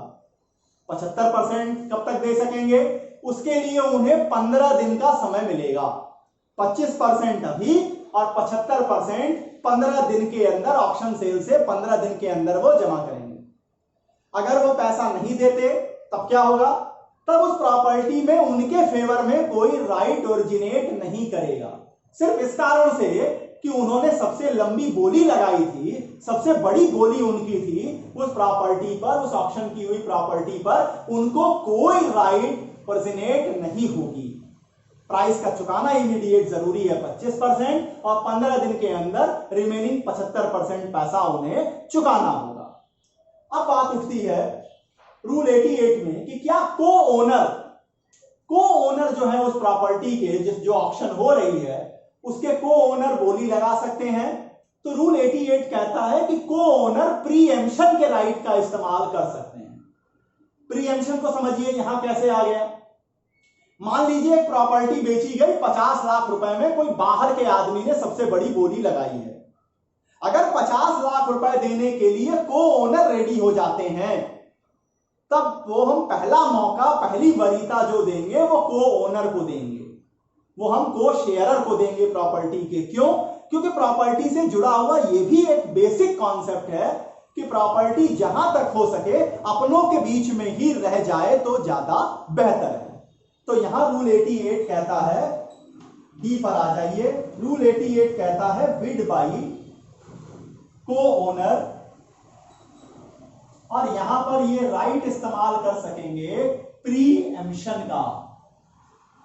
75% कब तक दे सकेंगे? उसके लिए उन्हें 15 दिन का समय मिलेगा। 25% अभी और 75% 15 दिन के अंदर, ऑक्शन सेल से 15 दिन के अंदर वो जमा करेंगे। अगर वो पैसा नहीं देते तब क्या होगा? तब उस प्रॉपर्टी में उनके फेवर में कोई राइट ओरिजिनेट नहीं करेगा, सिर्फ इस कारण से कि उन्होंने सबसे लंबी बोली लगाई थी, सबसे बड़ी बोली उनकी थी उस प्रॉपर्टी पर, उस ऑक्शन की हुई प्रॉपर्टी पर उनको कोई राइट ओरिजिनेट नहीं होगी। प्राइस का चुकाना इमीडिएट जरूरी है 25% और 15 दिन के अंदर रिमेनिंग 75% पैसा उन्हें चुकाना होगा। अब बात उठती है रूल 88 में कि क्या को ओनर जो है उस प्रॉपर्टी के, जो ऑक्शन हो रही है उसके को ओनर बोली लगा सकते हैं? तो रूल 88 कहता है कि को ओनर प्रीएम्पशन के राइट का इस्तेमाल कर सकते हैं। प्रीएम्पशन को समझिए यहां कैसे आ गया। मान लीजिए एक प्रॉपर्टी बेची गई 50 लाख रुपए में, कोई बाहर के आदमी ने सबसे बड़ी बोली लगाई है। अगर 50 लाख रुपए देने के लिए को ओनर रेडी हो जाते हैं, तब वो हम पहला मौका, पहली वरीयता जो देंगे वो को ओनर को देंगे, वो हम को शेयरर को देंगे प्रॉपर्टी के। क्यों? क्योंकि प्रॉपर्टी से जुड़ा हुआ ये भी एक बेसिक कॉन्सेप्ट है कि प्रॉपर्टी जहां तक हो सके अपनों के बीच में ही रह जाए तो ज्यादा बेहतर है। तो यहां रूल 88 कहता है, डी पर आ जाइए, रूल 88 कहता है बिड बाई को ओनर, और यहां पर ये राइट इस्तेमाल कर सकेंगे प्रीएम्पशन का।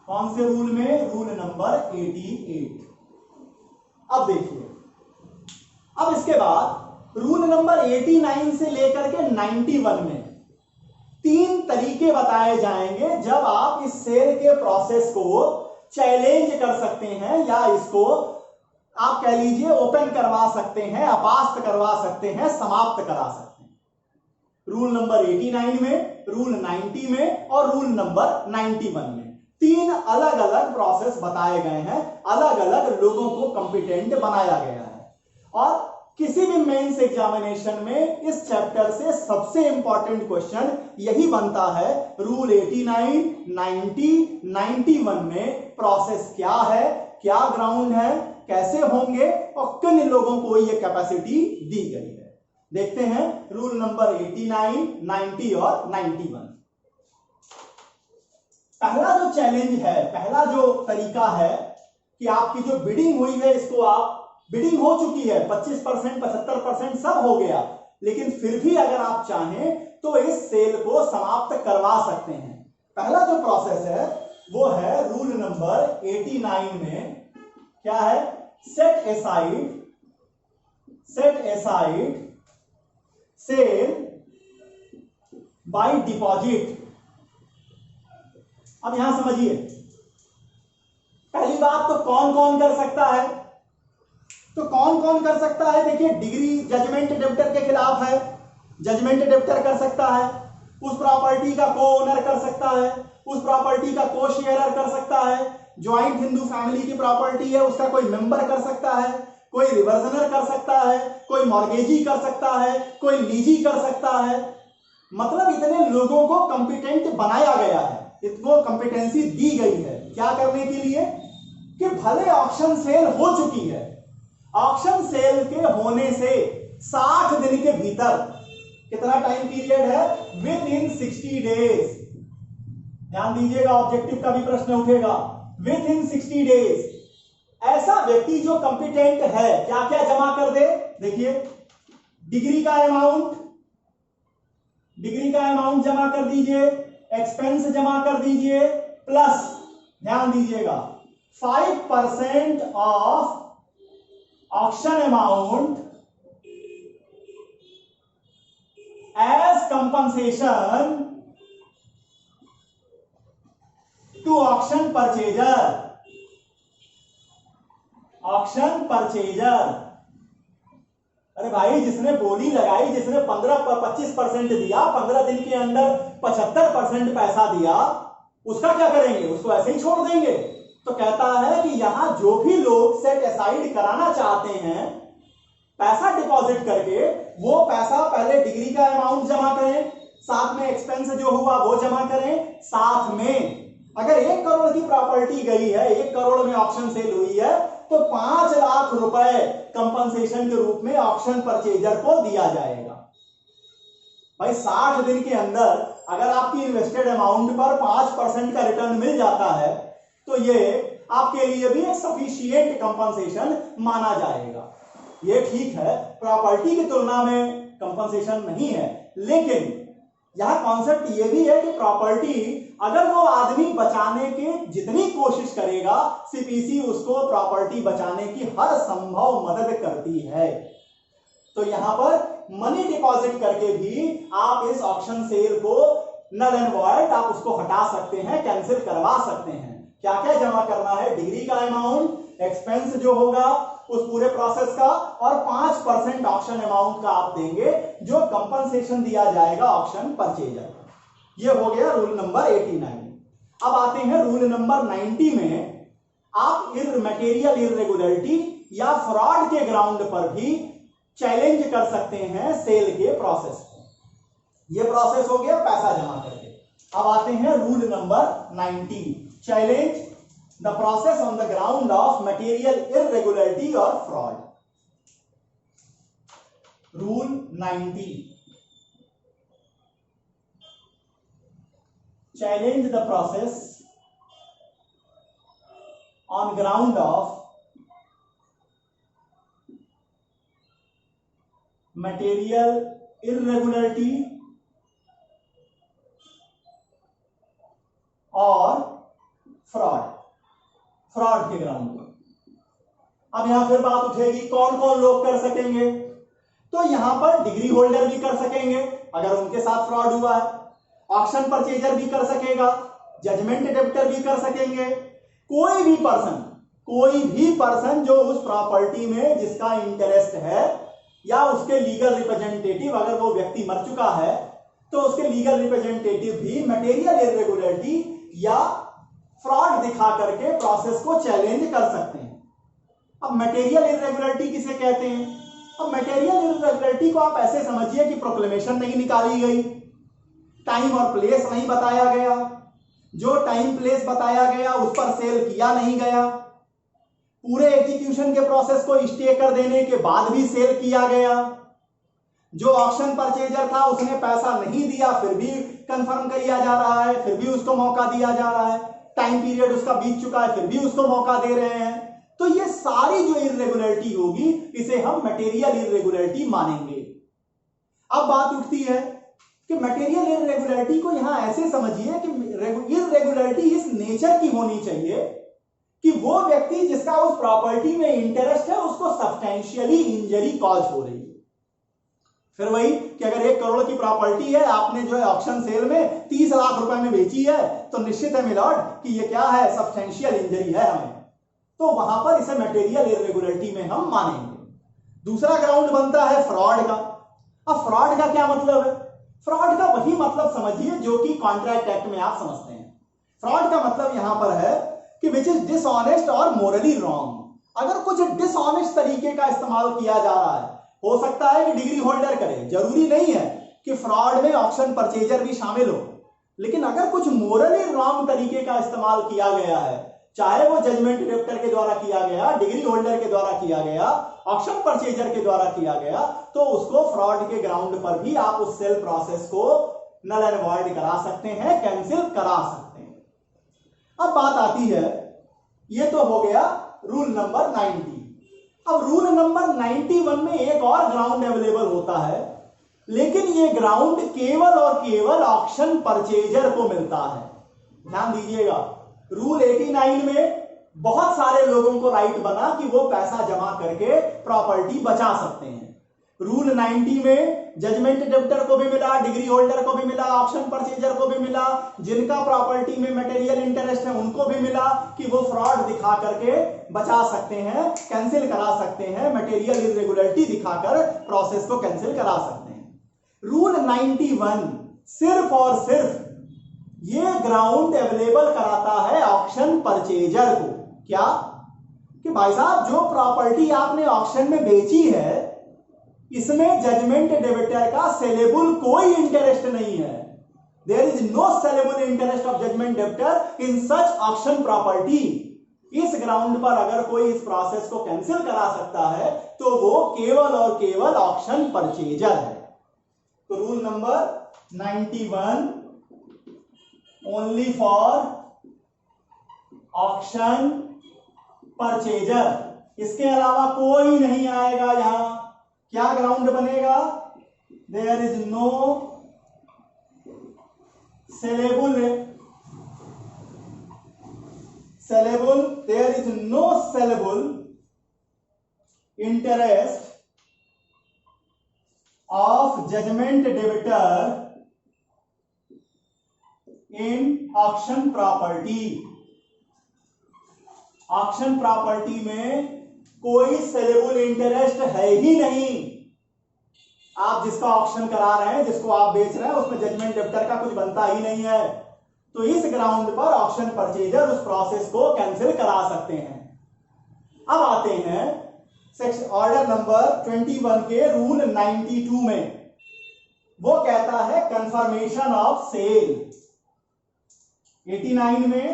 कौन से रूल में? Rule number 88। अब देखिए, अब इसके बाद रूल नंबर 89 से लेकर के 91 में 3 तरीके बताए जाएंगे जब आप इस सेल के प्रोसेस को चैलेंज कर सकते हैं, या इसको आप कह लीजिए ओपन करवा सकते हैं, अपास्त करवा सकते हैं, समाप्त करा सकते हैं। रूल नंबर 89 में, रूल 90 में और रूल नंबर 91 में 3 अलग अलग प्रोसेस बताए गए हैं, अलग अलग लोगों को कॉम्पिटेंट बनाया गया है। और किसी भी मेंस एग्जामिनेशन में इस चैप्टर से सबसे इंपॉर्टेंट क्वेश्चन यही बनता है, रूल 89, 90, 91 में प्रोसेस क्या है, क्या ग्राउंड है, कैसे होंगे और किन लोगों को ये कैपेसिटी दी गई है। देखते हैं रूल नंबर 89, 90 और 91। पहला जो चैलेंज है, पहला जो तरीका है कि आपकी जो बिडिंग हुई है, इसको आप, बिडिंग हो चुकी है 25%, 75% सब हो गया, लेकिन फिर भी अगर आप चाहें तो इस सेल को समाप्त करवा सकते हैं। पहला जो प्रोसेस है वो है रूल नंबर 89 में, क्या है? Set aside sale by deposit. अब यहां समझिए, पहली बात तो कौन कौन कर सकता है? तो कौन कौन कर सकता है? देखिए, डिग्री जजमेंट डेब्टर के खिलाफ है, जजमेंट डेब्टर कर सकता है, उस प्रॉपर्टी का को ओनर कर सकता है, उस प्रॉपर्टी का को शेयरर कर सकता है, ज्वाइंट हिंदू फैमिली की प्रॉपर्टी है उसका कोई मेंबर कर सकता है, कोई रिवर्सनर कर सकता है, कोई मॉर्गेजी कर सकता है, कोई लीजी कर सकता है। मतलब इतने लोगों को कॉम्पिटेंट बनाया गया है, इनको कॉम्पिटेंसी दी गई है, क्या करने के लिए? कि भले ऑक्शन सेल हो चुकी है, ऑक्शन सेल के होने से 60 दिन के भीतर, कितना टाइम पीरियड है? With in 60 days. ध्यान दीजिएगा, ऑब्जेक्टिव का भी प्रश्न उठेगा। विद इन 60 डेज ऐसा व्यक्ति जो कॉम्पिटेंट है क्या क्या जमा कर दे? देखिए, डिग्री का अमाउंट जमा कर दीजिए, एक्सपेंस जमा कर दीजिए, प्लस ध्यान दीजिएगा 5% of auction amount as compensation to auction purchaser. Auction purchaser, अरे भाई जिसने बोली लगाई, जिसने 15-25% दिया, 15 दिन के अंदर 75% पैसा दिया, उसका क्या करेंगे? उसको ऐसे ही छोड़ देंगे? तो कहता है कि यहां जो भी लोग सेट असाइड कराना चाहते हैं पैसा डिपॉजिट करके, वो पैसा पहले डिग्री का अमाउंट जमा करें, साथ में एक्सपेंस जो हुआ वो जमा करें, साथ में अगर 1 करोड़ की प्रॉपर्टी गई है, 1 करोड़ में ऑक्शन सेल हुई है, तो 5 लाख रुपए कंपनसेशन के रूप में ऑक्शन परचेजर को दिया जाएगा। भाई 60 दिन के अंदर अगर आपकी इन्वेस्टेड अमाउंट पर 5% का रिटर्न मिल जाता है तो ये आपके लिए भी एक सफिशिएंट कंपनसेशन माना जाएगा। ये ठीक है, प्रॉपर्टी की तुलना में कंपनसेशन नहीं है, लेकिन यह कॉन्सेप्ट ये भी है कि प्रॉपर्टी अगर वो आदमी बचाने की जितनी कोशिश करेगा, सीपीसी उसको प्रॉपर्टी बचाने की हर संभव मदद करती है। तो यहां पर मनी डिपॉजिट करके भी आप इस ऑक्शन सेल को नल एंड वॉइड आप उसको हटा सकते हैं, कैंसिल करवा सकते हैं। क्या क्या जमा करना है? डिग्री का अमाउंट, एक्सपेंस जो होगा उस पूरे प्रोसेस का, और 5% ऑक्शन अमाउंट का आप देंगे जो कंपनसेशन दिया जाएगा ऑक्शन परचेजर। ये हो गया रूल नंबर 89। अब आते हैं रूल नंबर 90 में। आप मटेरियल इर्रेगुलरिटी या फ्रॉड के ग्राउंड पर भी चैलेंज कर सकते हैं सेल के प्रोसेस को। ये प्रोसेस हो गया पैसा जमा करके। अब आते हैं rule number 90, challenge the process on the ground of material irregularity और fraud. Rule 90, challenge the process on ground of material irregularity और फ्रॉड के ग्राउंड पर। अब यहां फिर बात उठेगी कौन कौन लोग कर सकेंगे? तो यहां पर डिग्री होल्डर भी कर सकेंगे अगर उनके साथ फ्रॉड हुआ है, ऑक्शन परचेजर भी कर सकेगा, जजमेंट डेबिटर भी कर सकेंगे, कोई भी पर्सन जो उस प्रॉपर्टी में जिसका इंटरेस्ट है, या उसके लीगल रिप्रेजेंटेटिव, अगर वो व्यक्ति मर चुका है तो उसके लीगल रिप्रेजेंटेटिव भी मटेरियल इर्रेगुलरिटी या फ्रॉड दिखा करके प्रोसेस को चैलेंज कर सकते हैं। अब मटेरियल इर्रेगुलरिटी किसे कहते हैं? अब मटेरियल इर्रेगुलरिटी को आप ऐसे समझिए कि प्रोक्लेमेशन नहीं निकाली गई, टाइम और प्लेस नहीं बताया गया, जो टाइम प्लेस बताया गया उस पर सेल किया नहीं गया, पूरे एग्जीक्यूशन के प्रोसेस को स्टे कर देने के बाद भी सेल किया गया, जो ऑक्शन परचेजर था उसने पैसा नहीं दिया फिर भी कंफर्म किया जा रहा है, फिर भी उसको मौका दिया जा रहा है, टाइम पीरियड उसका बीत चुका है फिर भी उसको मौका दे रहे हैं। तो ये सारी जो इर्रेगुलरिटी होगी इसे हम मटेरियल इर्रेगुलरिटी मानेंगे। अब बात उठती है कि मटेरियल इर्रेगुलरिटी को यहां ऐसे समझिए कि इर्रेगुलरिटी इस नेचर की होनी चाहिए कि वो व्यक्ति जिसका उस प्रॉपर्टी में इंटरेस्ट है उसको सब्सटेंशियली इंजरी कॉज हो रही है। फिर वही कि अगर 1 करोड़ की प्रॉपर्टी है, आपने जो है ऑक्शन सेल में 30 लाख रुपए में बेची है, तो निश्चित है मिलॉर्ड कि ये क्या है, सब्सटेंशियल इंजरी है हमें, तो वहां पर इसे मटेरियल इर्रेगुलरिटी में हम मानेंगे। दूसरा ग्राउंड बनता है फ्रॉड का। अब फ्रॉड का क्या मतलब है? फ्रॉड का वही मतलब समझिए जो कि कॉन्ट्रैक्ट एक्ट में आप समझते हैं। फ्रॉड का मतलब यहां पर है कि विच इज डिसऑनेस्ट और मोरली रॉन्ग। अगर कुछ डिसऑनेस्ट तरीके का इस्तेमाल किया जा रहा है, हो सकता है कि डिग्री होल्डर करे, जरूरी नहीं है कि फ्रॉड में ऑक्शन परचेजर भी शामिल हो, लेकिन अगर कुछ मोरली रॉन्ग तरीके का इस्तेमाल किया गया है, चाहे वो जजमेंट डेबिटर के द्वारा किया गया, डिग्री होल्डर के द्वारा किया गया, ऑक्शन परचेजर के द्वारा किया गया, तो उसको फ्रॉड के ग्राउंड पर भी आप उस सेल प्रोसेस को नल एंड वॉइड करा सकते हैं, कैंसिल करा सकते हैं। अब बात आती है, ये तो हो गया रूल नंबर 90। अब रूल नंबर 91 में एक और ग्राउंड अवेलेबल होता है, लेकिन ये ग्राउंड केवल और केवल ऑक्शन परचेजर को मिलता है। ध्यान दीजिएगा, रूल 89 में बहुत सारे लोगों को राइट बना कि वो पैसा जमा करके प्रॉपर्टी बचा सकते हैं। रूल 90 में जजमेंट डेब्टर को भी मिला, डिग्री होल्डर को भी मिला, ऑप्शन परचेजर को भी मिला, जिनका प्रॉपर्टी में मटेरियल इंटरेस्ट है उनको भी मिला कि वो फ्रॉड दिखा करके बचा सकते हैं, कैंसिल करा सकते हैं, मटेरियल इरेगुलरिटी दिखाकर प्रोसेस को कैंसिल करा सकते हैं। रूल 91 सिर्फ और सिर्फ ये ग्राउंड अवेलेबल कराता है ऑक्शन परचेजर को। क्या? कि भाई साहब जो प्रॉपर्टी आपने ऑक्शन में बेची है इसमें जजमेंट डेबिटर का सेलेबल कोई इंटरेस्ट नहीं है। There is no saleable interest of judgment debtor in such auction property. इस ग्राउंड पर अगर कोई इस प्रोसेस को कैंसिल करा सकता है तो वो केवल और केवल ऑक्शन परचेजर है। तो rule number 91 only for auction purchaser, इसके अलावा कोई नहीं आएगा। यहां क्या ग्राउंड बनेगा? There is no saleable there is no saleable interest of judgment debtor in auction property. Auction property में कोई सेलेबल इंटरेस्ट है ही नहीं। आप जिसका ऑक्शन करा रहे हैं, जिसको आप बेच रहे हैं, उसमें जजमेंट डेब्टर का कुछ बनता ही नहीं है। तो इस ग्राउंड पर ऑक्शन परचेजर उस प्रोसेस को कैंसिल करा सकते हैं। अब आते हैं सेक्शन ऑर्डर नंबर 21 के रूल 92 में। वो कहता है कंफर्मेशन ऑफ सेल। 89 में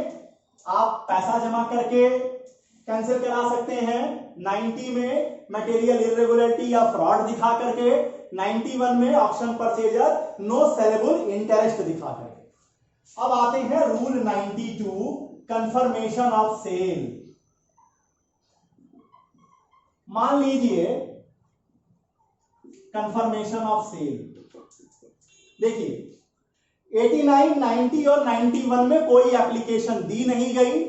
आप पैसा जमा करके कैंसिल करा सकते हैं, 90 में मटेरियल इरेगुलरिटी या फ्रॉड दिखा करके, 91 में auction purchaser no saleable interest दिखा करके। अब आते हैं रूल 92 कंफर्मेशन ऑफ सेल। मान लीजिए कंफर्मेशन ऑफ सेल, देखिए 89, 90 और 91 में कोई एप्लीकेशन दी नहीं गई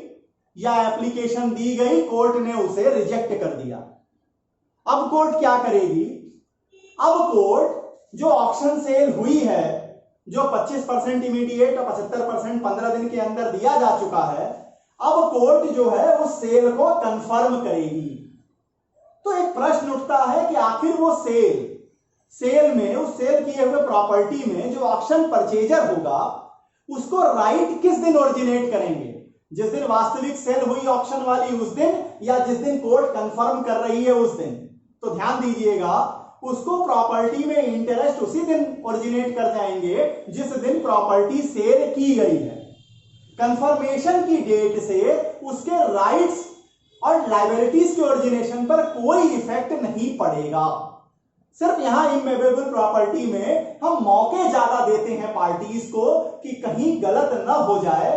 या एप्लीकेशन दी गई, कोर्ट ने उसे रिजेक्ट कर दिया। अब कोर्ट क्या करेगी? अब कोर्ट जो ऑक्शन सेल हुई है, जो 25% इमीडिएट और 75% 15 दिन के अंदर दिया जा चुका है, अब कोर्ट जो है उस सेल को कंफर्म करेगी। तो एक प्रश्न उठता है कि आखिर वो सेल में, उस सेल किए हुए प्रॉपर्टी में जो ऑक्शन परचेजर होगा उसको राइट किस दिन ओरिजिनेट करेंगे? जिस दिन वास्तविक सेल हुई ऑक्शन वाली उस दिन, या जिस दिन कोर्ट कंफर्म कर रही है उस दिन? तो ध्यान दीजिएगा, उसको प्रॉपर्टी में इंटरेस्ट उसी दिन ओरिजिनेट कर जाएंगे जिस दिन प्रॉपर्टी सेल की गई है। कंफर्मेशन की डेट से उसके राइट्स और लायबिलिटीज के ओरिजिनेशन पर कोई इफेक्ट नहीं पड़ेगा। सिर्फ यहां इमूवेबल प्रॉपर्टी में हम मौके ज्यादा देते हैं पार्टीज को कि कहीं गलत न हो जाए।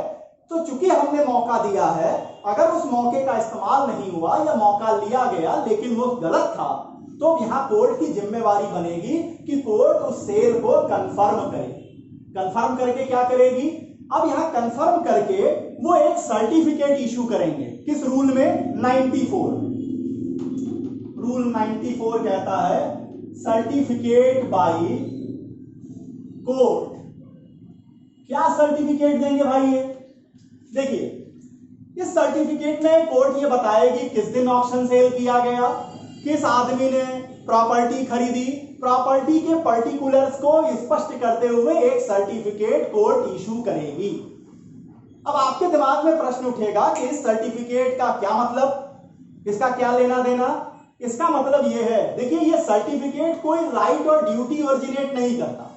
तो चूंकि हमने मौका दिया है, अगर उस मौके का इस्तेमाल नहीं हुआ या मौका लिया गया लेकिन वो गलत था, तो यहां कोर्ट की जिम्मेवारी बनेगी कि कोर्ट उस सेल को कंफर्म करे। कंफर्म करके क्या करेगी? अब यहां कंफर्म करके वो एक सर्टिफिकेट इशू करेंगे। किस रूल में? 94। रूल 94 कहता है सर्टिफिकेट बाय कोर्ट। क्या सर्टिफिकेट देंगे भाई? ये देखिए, इस सर्टिफिकेट में कोर्ट ये बताएगी किस दिन ऑक्शन सेल किया गया, किस आदमी ने प्रॉपर्टी खरीदी, प्रॉपर्टी के पर्टिकुलर्स को स्पष्ट करते हुए एक सर्टिफिकेट कोर्ट इशू करेगी। अब आपके दिमाग में प्रश्न उठेगा कि इस सर्टिफिकेट का क्या मतलब, इसका क्या लेना देना? इसका मतलब यह है, देखिए ये सर्टिफिकेट कोई राइट और ड्यूटी ओरिजिनेट नहीं करता।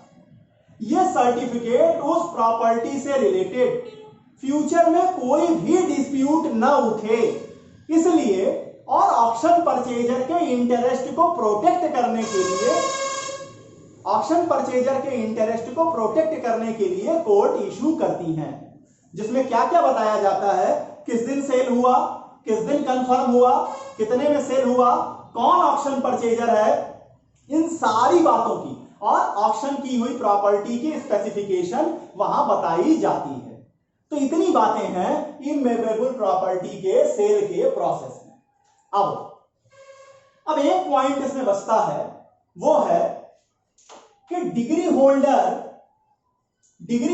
यह सर्टिफिकेट उस प्रॉपर्टी से रिलेटेड फ्यूचर में कोई भी डिस्प्यूट न उठे, इसलिए और ऑक्शन परचेजर के इंटरेस्ट को प्रोटेक्ट करने के लिए, ऑक्शन परचेजर के इंटरेस्ट को प्रोटेक्ट करने के लिए कोर्ट इशू करती हैं, जिसमें क्या क्या बताया जाता है, किस दिन सेल हुआ, किस दिन कंफर्म हुआ, कितने में सेल हुआ, कौन ऑक्शन परचेजर है, इन सारी बातों की और ऑक्शन की हुई प्रॉपर्टी की स्पेसिफिकेशन वहां बताई जाती है। तो इतनी बातें हैं इमूवेबल प्रॉपर्टी के सेल के प्रोसेस में। अब एक पॉइंट इसमें बचता है, वो है कि डिग्री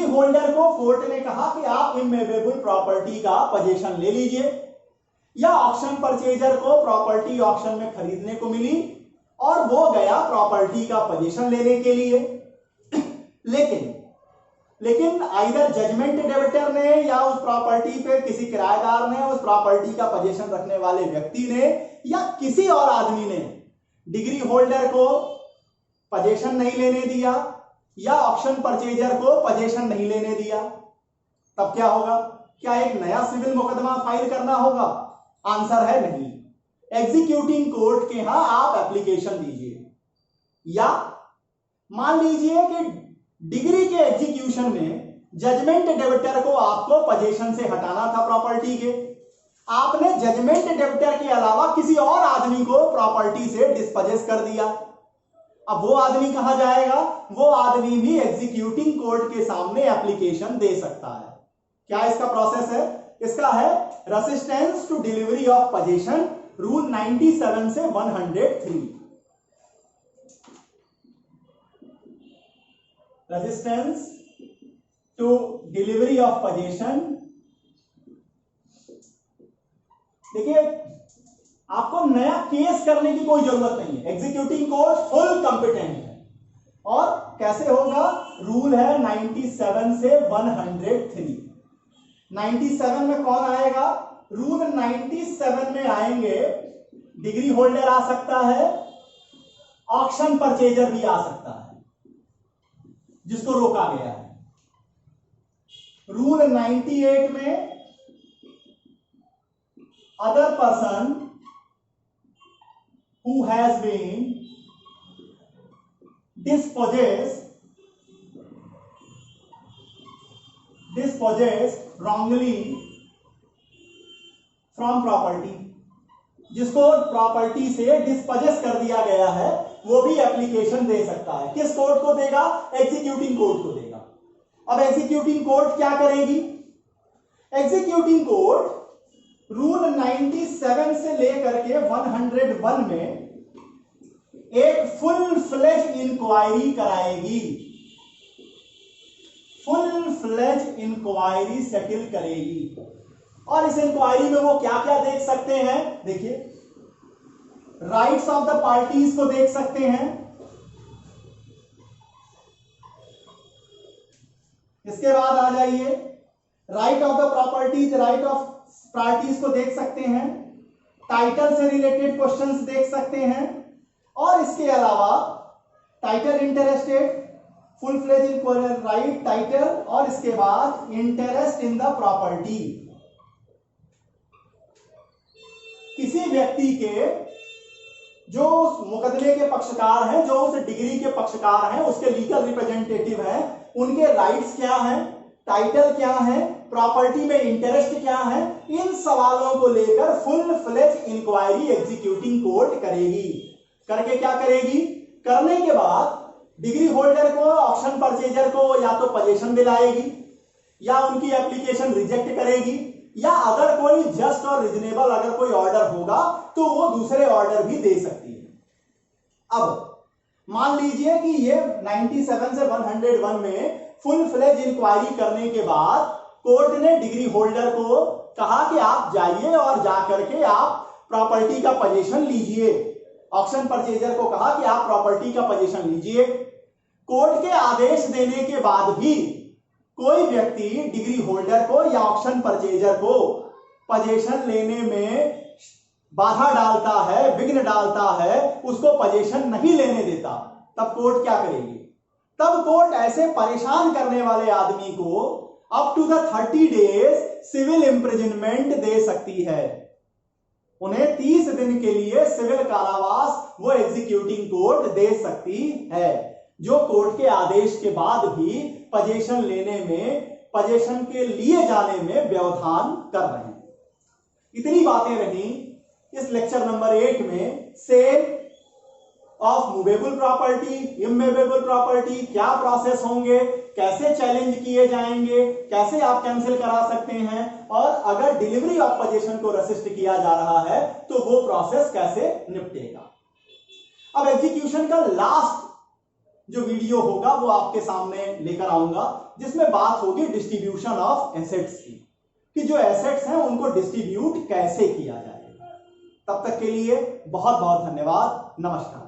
होल्डर को कोर्ट ने कहा कि आप इमूवेबल प्रॉपर्टी का पोजीशन ले लीजिए, या ऑक्शन परचेजर को प्रॉपर्टी ऑक्शन में खरीदने को मिली और वो गया प्रॉपर्टी का पोजीशन लेने के लिए। लेकिन आइदर जजमेंट डेबिटर ने या उस प्रॉपर्टी पे किसी किराएदार ने, उस प्रॉपर्टी का पोजीशन रखने वाले व्यक्ति ने या किसी और आदमी ने डिग्री होल्डर को पोजीशन नहीं लेने दिया या ऑक्शन परचेजर को पोजीशन नहीं लेने दिया, तब क्या होगा? क्या एक नया सिविल मुकदमा फाइल करना होगा? आंसर है नहीं। एग्जीक्यूटिंग कोर्ट के यहां आप एप्लीकेशन दीजिए, या मान लीजिए कि डिग्री के एग्जीक्यूशन में जजमेंट डेबिटर को आपको पोजीशन से हटाना था प्रॉपर्टी के, आपने जजमेंट डेबिटर के अलावा किसी और आदमी को प्रॉपर्टी से डिस्पोजेस कर दिया। अब वो आदमी कहां जाएगा? वो आदमी भी एग्जीक्यूटिंग कोर्ट के सामने एप्लीकेशन दे सकता है। क्या इसका प्रोसेस है? इसका है resistance to delivery of possession, rule 97 से 103। Resistance to delivery of possession. देखिए, आपको नया केस करने की कोई जरूरत नहीं है, एग्जीक्यूटिंग कोर्ट फुल कॉम्पिटेंट है। और कैसे होगा? रूल है 97 से 103। 97 में कौन आएगा? रूल 97 में आएंगे डिग्री होल्डर आ सकता है, ऑक्शन परचेजर भी आ सकता है जिसको रोका गया है। रूल 98 में other person who has been dispossessed wrongly from property, जिसको प्रॉपर्टी से डिस्पोजेस कर दिया गया है, वो भी एप्लीकेशन दे सकता है। किस कोर्ट को देगा? एग्जीक्यूटिंग कोर्ट को देगा। अब एग्जीक्यूटिंग कोर्ट क्या करेगी? एग्जीक्यूटिंग कोर्ट रूल 97 से लेकर के 101 में एक फुल फ्लेज इंक्वायरी कराएगी, फुल फ्लेज इंक्वायरी सेटल करेगी। और इस इंक्वायरी में वो क्या क्या देख सकते हैं? देखिए, राइट्स ऑफ द पार्टीज को देख सकते हैं, इसके बाद आ जाइए right of the properties, right of parties को देख सकते हैं, टाइटल से रिलेटेड क्वेश्चंस देख सकते हैं, और इसके अलावा title interested, full fledge inquiry right title, और इसके बाद इंटरेस्ट इन द प्रॉपर्टी। किसी व्यक्ति के जो उस मुकदमे के पक्षकार हैं, जो उस डिग्री के पक्षकार हैं, उसके लीगल रिप्रेजेंटेटिव हैं, उनके राइट्स क्या हैं, टाइटल क्या है, प्रॉपर्टी में इंटरेस्ट क्या है, इन सवालों को लेकर full fledge inquiry executing court करेगी। करके क्या करेगी? करने के बाद डिग्री होल्डर को, ऑक्शन परचेजर को या तो पोजीशन दिलाएगी, या उनकी एप्लीकेशन रिजेक्ट करेगी, या अगर कोई जस्ट और रीजनेबल अगर कोई ऑर्डर होगा तो वो दूसरे ऑर्डर भी दे सकती है। अब मान लीजिए कि ये 97 से 101 में फुल फ्लेज इंक्वायरी करने के बाद कोर्ट ने डिग्री होल्डर को कहा कि आप जाइए और जाकर के आप प्रॉपर्टी का पोजीशन लीजिए। ऑक्शन परचेजर को कहा कि आप प्रॉपर्टी का पोजीशन लीजिए। कोर्ट के आदेश देने के बाद भी कोई व्यक्ति डिग्री होल्डर को या ऑक्शन परचेजर को पोजीशन लेने में बाधा डालता है, विघ्न डालता है, उसको पोजीशन नहीं लेने देता, तब कोर्ट क्या करेगी? तब कोर्ट ऐसे परेशान करने वाले आदमी को up to the 30 days civil imprisonment दे सकती है। उन्हें 30 दिन के लिए सिविल कारावास वो एग्जीक्यूटिंग कोर्ट दे सकती है, जो कोर्ट के आदेश के बाद भी पोजीशन लेने में, पोजीशन के लिए जाने में व्यवधान कर रहे हैं। इतनी बातें रही इस लेक्चर नंबर 8 में sale of movable property, immovable property, क्या प्रोसेस होंगे, कैसे चैलेंज किए जाएंगे, कैसे आप कैंसिल करा सकते हैं, और अगर डिलीवरी ऑफ पोजीशन को रेसिस्ट किया जा रहा है तो वो प्रोसेस कैसे निपटेगा। अब एग्जीक्यूशन का लास्ट जो वीडियो होगा वो आपके सामने लेकर आऊंगा, जिसमें बात होगी डिस्ट्रीब्यूशन ऑफ एसेट्स की, कि जो एसेट्स हैं उनको डिस्ट्रीब्यूट कैसे किया जाएगा। तब तक के लिए बहुत बहुत धन्यवाद, नमस्कार।